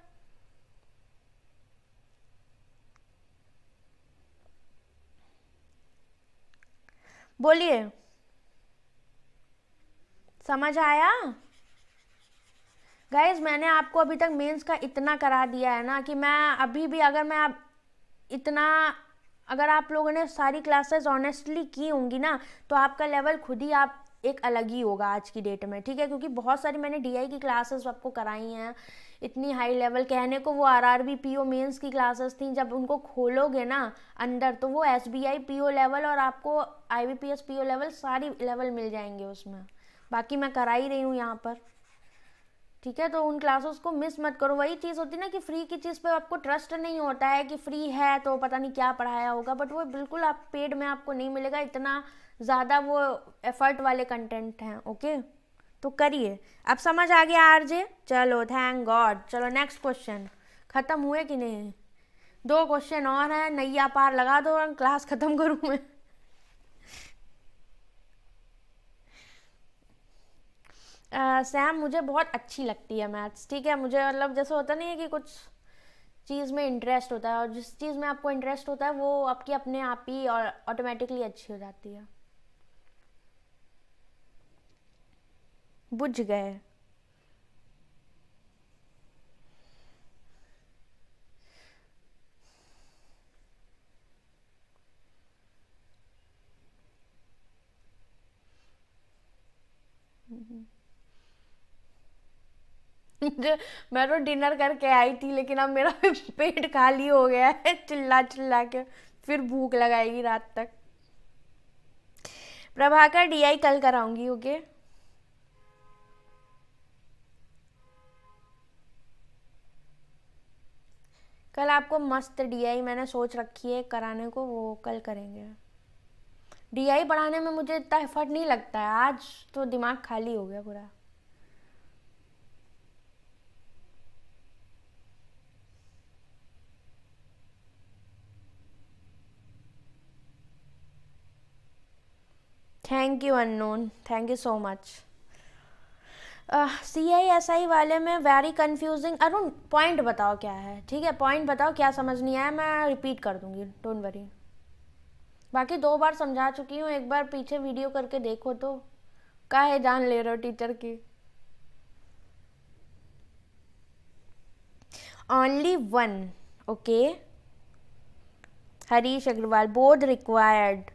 बोलिए, समझ आया गाइज। मैंने आपको अभी तक मेंस का इतना करा दिया है ना कि मैं अभी भी अगर आप लोगों ने सारी क्लासेस ऑनेस्टली की होंगी ना, तो आपका लेवल खुद ही आप एक अलग ही होगा आज की डेट में, ठीक है, क्योंकि बहुत सारी मैंने डीआई की क्लासेस आपको कराई हैं इतनी हाई लेवल, कहने को वो आरआरबी पीओ मेंस की क्लासेस थी, जब उनको खोलोगे ना अंदर तो वो एसबीआई पीओ लेवल और आपको आईबीपीएस पीओ लेवल सारी लेवल मिल जाएंगे उसमें। बाकी मैं करा ही रही हूँ यहाँ पर, ठीक है, तो उन क्लासेस को मिस मत करो। वही चीज़ होती है ना कि फ्री की चीज़ पे आपको ट्रस्ट नहीं होता है कि फ्री है तो पता नहीं क्या पढ़ाया होगा, बट वो बिल्कुल आप पेड में आपको नहीं मिलेगा, इतना ज़्यादा वो एफर्ट वाले कंटेंट हैं। ओके, तो करिए। अब समझ आ गया आरजे, चलो थैंक गॉड। चलो नेक्स्ट क्वेश्चन, ख़त्म हुए कि नहीं, 2 क्वेश्चन और हैं, नैया पार लगा दो और क्लास ख़त्म करूँ मैं। सैम मुझे बहुत अच्छी लगती है मैथ्स, ठीक है, मुझे मतलब जैसे होता नहीं है कि कुछ चीज़ में इंटरेस्ट होता है, और जिस चीज़ में आपको इंटरेस्ट होता है वो आपकी अपने आप ही और ऑटोमेटिकली अच्छी हो जाती है। बुझ गए। मुझे, मैं तो डिनर करके आई थी लेकिन अब मेरा पेट खाली हो गया है चिल्ला चिल्ला के, फिर भूख लगाएगी रात तक। प्रभाकर डीआई कल कराऊंगी, ओके। कल आपको मस्त डीआई मैंने सोच रखी है कराने को, वो कल करेंगे। डीआई पढ़ाने में मुझे इतना एफर्ट नहीं लगता है, आज तो दिमाग खाली हो गया पूरा। Thank you unknown, thank you so much. CISI वाले में वेरी कंफ्यूजिंग। अरुण पॉइंट बताओ क्या है, ठीक है पॉइंट बताओ, क्या समझ नहीं आया मैं रिपीट कर दूंगी, डोंट वरी। बाकी 2 बार समझा चुकी हूँ, एक बार पीछे वीडियो करके देखो तो। काहे जान ले रहे हो टीचर की। Only 1, okay. Harish Agarwal, board required,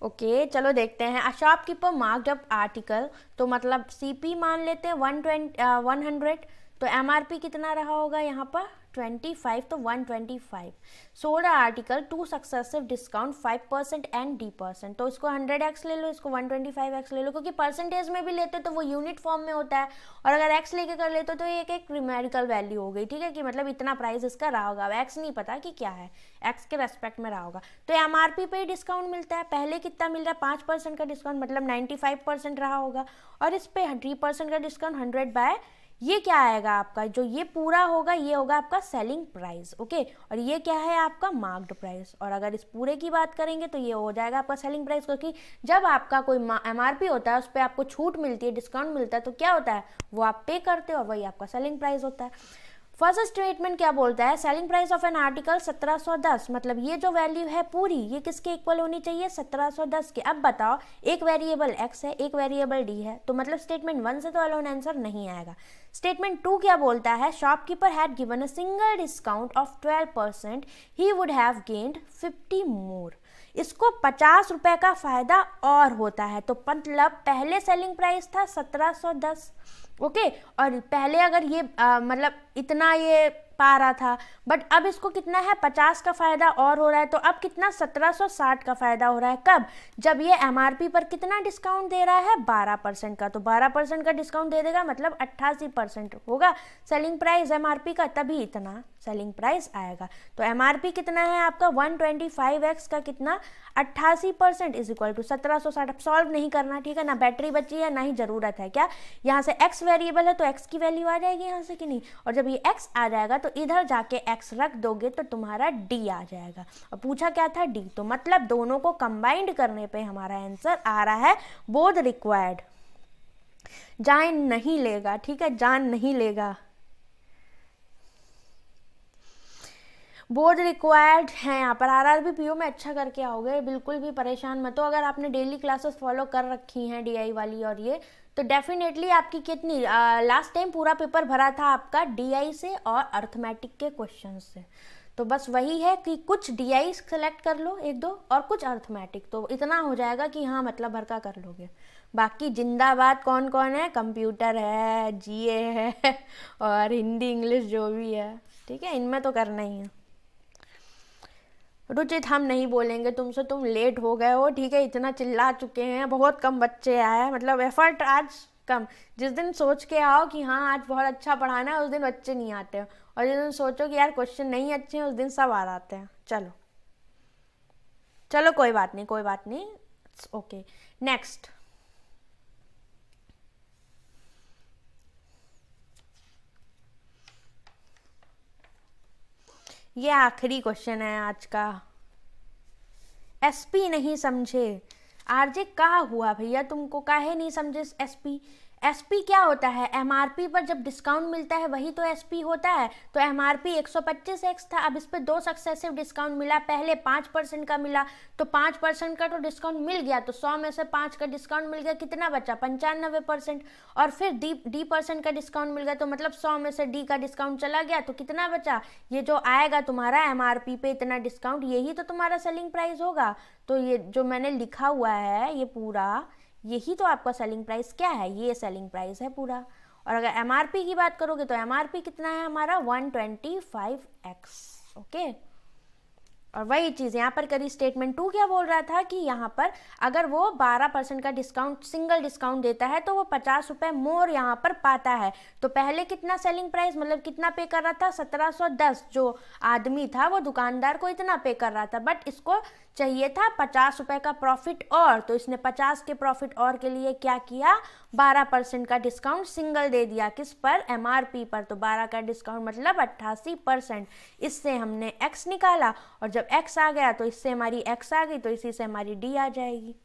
okay. चलो देखते हैं। A shopkeeper marked up article, तो मतलब CP मान लेते हैं 100, तो MRP कितना रहा होगा यहाँ पर 25, तो 125। Sold article 2 successive discount 5% and D%, तो इसको 100x ले लो, इसको 125x ले लो, क्योंकि परसेंटेज में भी लेते तो वो यूनिट फॉर्म में होता है, और अगर x लेके कर लेते तो एक एक न्यूमेरिकल वैल्यू हो गई, ठीक है, कि मतलब इतना प्राइस इसका रहा होगा। अब x नहीं पता कि क्या है, x के रेस्पेक्ट में रहा होगा। तो MRP पे ही डिस्काउंट मिलता है, पहले कितना मिल रहा है 5% का डिस्काउंट, मतलब 95% रहा होगा, और इस पे 3% का डिस्काउंट 100 बाय, ये क्या आएगा आपका, जो ये पूरा होगा ये होगा आपका सेलिंग प्राइस, ओके। और ये क्या है आपका मार्क्ड प्राइस, और अगर इस पूरे की बात करेंगे तो ये हो जाएगा आपका सेलिंग प्राइस, क्योंकि जब आपका कोई MRP होता है उस पर आपको छूट मिलती है, डिस्काउंट मिलता है, तो क्या होता है वो आप पे करते हो और वही आपका सेलिंग प्राइस होता है। फर्स्ट स्टेटमेंट क्या बोलता है, selling price of an article 1710, मतलब ये जो वैल्यू है पूरी ये किसके इक्वल होनी चाहिए 1710 के। अब बताओ एक वेरिएबल x है, एक वेरिएबल d है, तो मतलब स्टेटमेंट 1 से तो अलोन आंसर नहीं आएगा। स्टेटमेंट 2 क्या बोलता है, shopkeeper had given a single discount of 12%, he would have gained 50 मोर, इसको 50 रुपए का फायदा और होता है, तो मतलब पहले सेलिंग प्राइस था 1710, ओके। और पहले अगर ये मतलब इतना ये पा रहा था, बट अब इसको कितना है 50 का फायदा और हो रहा है, तो अब कितना 1760 का फायदा हो रहा है। कब, जब ये MRP पर कितना डिस्काउंट दे रहा है 12% का, तो 12% का डिस्काउंट दे देगा, मतलब 88% होगा सेलिंग प्राइस MRP का, तभी इतना सेलिंग प्राइस आएगा। तो MRP कितना है आपका 125x का कितना 88% इज इक्वल टू 1760। सॉल्व नहीं करना, ठीक है, ना बैटरी बची है ना ही जरूरत है। क्या यहाँ से x वेरिएबल है तो x की वैल्यू आ जाएगी यहाँ से कि नहीं, और जब ये x आ जाएगा तो इधर जाके x रख दोगे तो तुम्हारा d आ जाएगा। और पूछा क्या था d, तो मतलब दोनों को कंबाइंड करने पे हमारा आंसर आ रहा है बोथ रिक्वायर्ड। जान नहीं लेगा, ठीक है, जान नहीं लेगा। बोर्ड रिक्वायर्ड है यहाँ पर। RRB PO में अच्छा करके आओगे, बिल्कुल भी परेशान मत हो। अगर आपने डेली क्लासेस फॉलो कर रखी हैं DI वाली और ये, तो डेफिनेटली आपकी कितनी लास्ट टाइम पूरा पेपर भरा था आपका DI से और अर्थमेटिक के क्वेश्चन से, तो बस वही है कि कुछ DI सेलेक्ट कर लो 1-2 और कुछ अर्थमेटिक, तो इतना हो जाएगा कि हाँ मतलब भर का कर लोगे। बाकी जिंदाबाद कौन कौन है, कंप्यूटर है, GA है और हिंदी इंग्लिश जो भी है, ठीक है, इनमें तो करना ही है। रुचित हम नहीं बोलेंगे तुमसे, तुम लेट हो गए हो, ठीक है, इतना चिल्ला चुके हैं, बहुत कम बच्चे आए, मतलब एफर्ट आज कम। जिस दिन सोच के आओ कि हाँ आज बहुत अच्छा पढ़ाना है उस दिन बच्चे नहीं आते, और जिस दिन सोचो कि यार क्वेश्चन नहीं अच्छे हैं उस दिन सब आ जाते हैं। चलो चलो कोई बात नहीं, कोई बात नहीं, ओके। नेक्स्ट, ये आखिरी क्वेश्चन है आज का। SP नहीं समझे, RJ कहा हुआ भैया तुमको, काहे नहीं समझे SP। SP क्या होता है, MRP पर जब डिस्काउंट मिलता है वही तो SP होता है। तो MRP 125x था, अब इस पे 2 सक्सेसिव डिस्काउंट मिला, पहले 5% का मिला, तो 5% का तो डिस्काउंट मिल गया, तो 100 में से 5 का डिस्काउंट मिल गया, कितना बचा 95%, और फिर D% का डिस्काउंट मिल गया, तो मतलब 100 में से D का डिस्काउंट चला गया, तो कितना बचा, ये जो आएगा तुम्हारा MRP पे इतना डिस्काउंट, यही तो तुम्हारा सेलिंग प्राइस होगा। तो ये जो मैंने लिखा हुआ है ये पूरा, यही तो आपका सेलिंग प्राइस क्या है, ये सेलिंग प्राइस है पूरा। और अगर MRP की बात करोगे तो MRP कितना है हमारा 125x। ओके, और वही चीज़ यहाँ पर करी। स्टेटमेंट 2 क्या बोल रहा था कि यहाँ पर अगर वो 12% का डिस्काउंट, सिंगल डिस्काउंट देता है तो वो 50 रुपये मोर यहाँ पर पाता है। तो पहले कितना सेलिंग प्राइस, मतलब कितना पे कर रहा था, 1710। जो आदमी था वो दुकानदार को इतना पे कर रहा था, बट इसको चाहिए था 50 रुपये का प्रॉफिट और, तो इसने 50 के प्रॉफिट और के लिए क्या किया, 12% का डिस्काउंट सिंगल दे दिया। किस पर, MRP पर। तो 12 का डिस्काउंट मतलब 88%। इससे हमने x निकाला, और जब x आ गया तो इससे हमारी x आ गई, तो इसी से हमारी d आ जाएगी।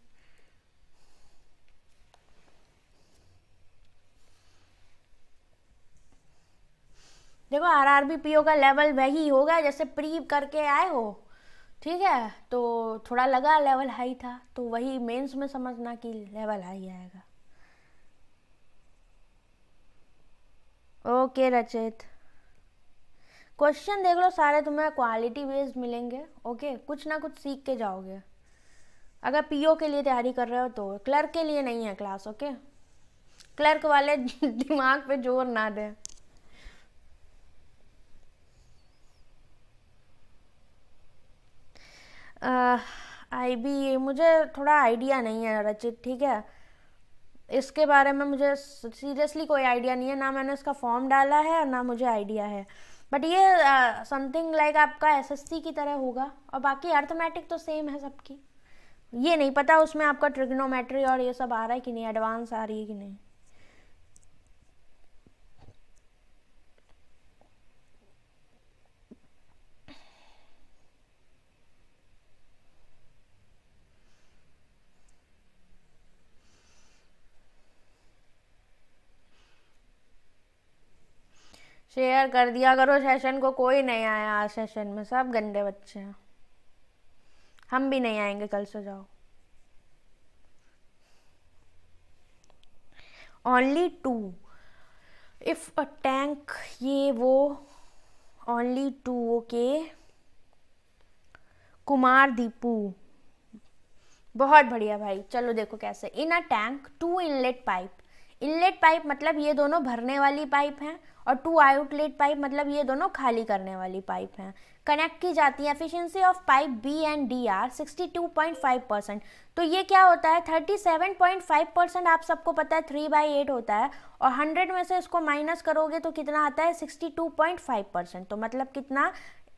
देखो RRB PO का लेवल वही होगा जैसे प्री करके आए हो, ठीक है। तो थोड़ा लगा लेवल हाई था, तो वही मेंस में समझना कि लेवल हाई आएगा। ओके रचित, क्वेश्चन देख लो सारे, तुम्हें क्वालिटी बेस्ड मिलेंगे। ओके, कुछ ना कुछ सीख के जाओगे। अगर PO के लिए तैयारी कर रहे हो तो, क्लर्क के लिए नहीं है क्लास। ओके, क्लर्क वाले दिमाग पे जोर ना दें। IB मुझे थोड़ा आइडिया नहीं है रचित, ठीक है। इसके बारे में मुझे सीरियसली कोई आइडिया नहीं है, ना मैंने इसका फॉर्म डाला है और ना मुझे आइडिया है। बट ये समथिंग लाइक आपका SSC की तरह होगा, और बाकी अर्थमेटिक तो सेम है सबकी। ये नहीं पता उसमें आपका ट्रिग्नोमेट्री और ये सब आ रहा है कि नहीं, एडवांस आ रही है कि नहीं। शेयर कर दिया करो सेशन को, कोई नहीं आया आज सेशन में, सब गंदे बच्चे हैं। हम भी नहीं आएंगे कल से, जाओ। ओनली 2 इफ अ टैंक, ये वो ओनली 2। ओके, कुमार दीपू, बहुत बढ़िया भाई। चलो देखो कैसे, in a tank 2 inlet pipe. Inlet pipe मतलब ये दोनों भरने वाली पाइप हैं, और 2 आउटलेट पाइप मतलब ये दोनों खाली करने वाली पाइप हैं, कनेक्ट की जाती है। Efficiency of pipe B and D are 62.5%। तो ये क्या होता है, 37.5%। आप सबको पता है 3/8 होता है, और 100 में से इसको माइनस करोगे तो कितना आता है, 62.5%। तो मतलब कितना,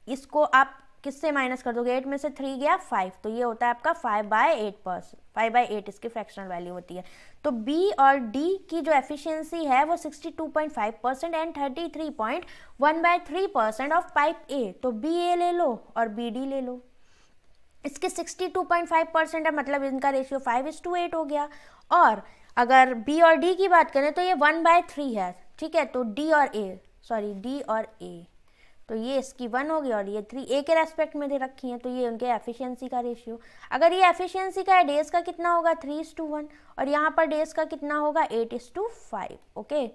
इसको आप किससे माइनस कर दोगे, 8 में से 3 गया 5, तो ये होता है आपका 5/8%। 5/8 इसकी फ्रैक्शनल वैल्यू होती है। तो B और D की जो एफिशिएंसी है वो 62.5% एंड 33.1/3% ऑफ पाइप A। तो BA ले लो और BD ले लो। इसके 62.5% है, मतलब इनका रेशियो 5:8 हो गया। और अगर B और D की बात करें तो ये 1/3 है, ठीक है। तो D और A, तो ये इसकी 1 होगी और ये 3 A के रेस्पेक्ट में दे रखी हैं, तो ये उनके एफिशिएंसी का रेशियो। अगर ये एफिशिएंसी का है, डेज का कितना होगा 3:1, और यहाँ पर डेज का कितना होगा 8:5। ओके,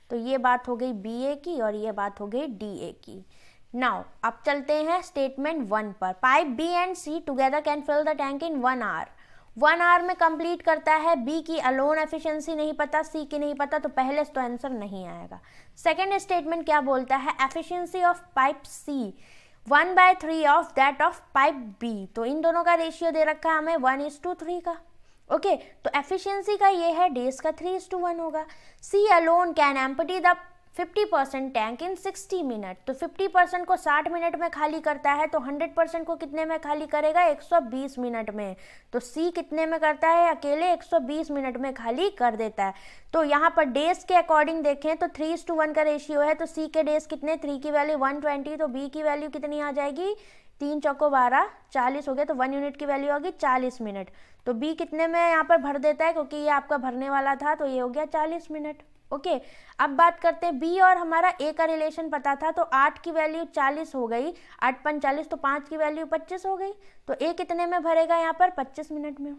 तो ये बात हो गई BA की और ये बात हो गई DA की। नाउ अब चलते हैं स्टेटमेंट 1 पर। Pipe B and C together can fill the tank in 1 hour. 1 hour में कंप्लीट करता है। B की अलोन एफिशिएंसी नहीं पता, C की नहीं पता, तो पहले तो आंसर नहीं आएगा। सेकेंड स्टेटमेंट क्या बोलता है, efficiency of pipe C 1/3 of that of pipe B। तो इन दोनों का रेशियो दे रखा है हमें 1:3 का। ओके, तो एफिशिएंसी का ये है, डेज का 3:1 होगा। C alone can empty the 50% tank in 60 minute. तो 50% को 60 मिनट में खाली करता है, तो 100% को कितने में खाली करेगा, 120 मिनट में। तो C कितने में करता है, अकेले 120 मिनट में खाली कर देता है। तो यहाँ पर डेज के अकॉर्डिंग देखें तो 3:1 का रेशियो है, तो C के डेज कितने, 3 की वैल्यू 120, तो B की वैल्यू कितनी आ जाएगी, 3 चौको 12, 40 हो गया। तो 1 यूनिट की वैल्यू होगी 40 मिनट। तो B कितने में यहाँ पर भर देता है, क्योंकि ये आपका भरने वाला था, तो ये हो गया 40 मिनट। ओके, अब बात करते हैं B और हमारा A का रिलेशन पता था, तो 8 की वैल्यू 40 हो गई, 8×5 40, तो 5 की वैल्यू 25 हो गई। तो A कितने में भरेगा, यहाँ पर 25 मिनट में।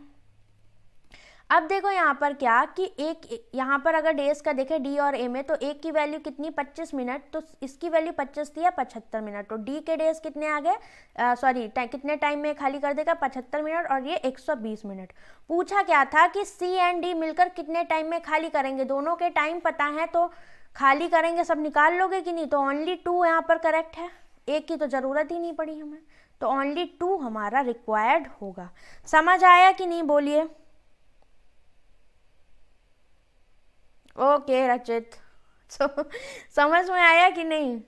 अब देखो यहाँ पर क्या कि एक यहाँ पर अगर डेज का देखें D और A में, तो एक की वैल्यू कितनी 25 मिनट, तो इसकी वैल्यू 25 थी या 75 मिनट। तो D के डेज कितने आ गए, कितने टाइम में खाली कर देगा, 75 मिनट, और ये 120 मिनट। पूछा क्या था कि C एंड D मिलकर कितने टाइम में खाली करेंगे, दोनों के टाइम पता है, तो खाली करेंगे सब निकाल लोगे कि नहीं? तो ओनली 2 यहाँ पर करेक्ट है, एक की तो ज़रूरत ही नहीं पड़ी हमें, तो ओनली 2 हमारा रिक्वायर्ड होगा। समझ आया कि नहीं बोलिए? ओके रचित, समझ में आया कि नहीं?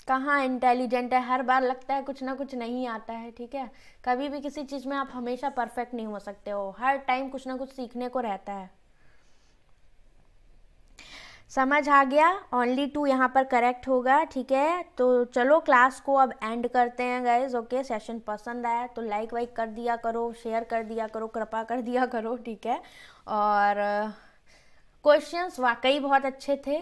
कहाँ इंटेलिजेंट है, हर बार लगता है कुछ ना कुछ नहीं आता है, ठीक है। कभी भी किसी चीज़ में आप हमेशा परफेक्ट नहीं हो सकते हो, हर टाइम कुछ ना कुछ सीखने को रहता है। समझ आ गया? ओनली 2 यहाँ पर करेक्ट होगा, ठीक है। तो चलो क्लास को अब एंड करते हैं गाइज। ओके, सेशन पसंद आया तो लाइक वाइक कर दिया करो, शेयर कर दिया करो, कृपा कर दिया करो, ठीक है। और क्वेश्चंस वाकई बहुत अच्छे थे।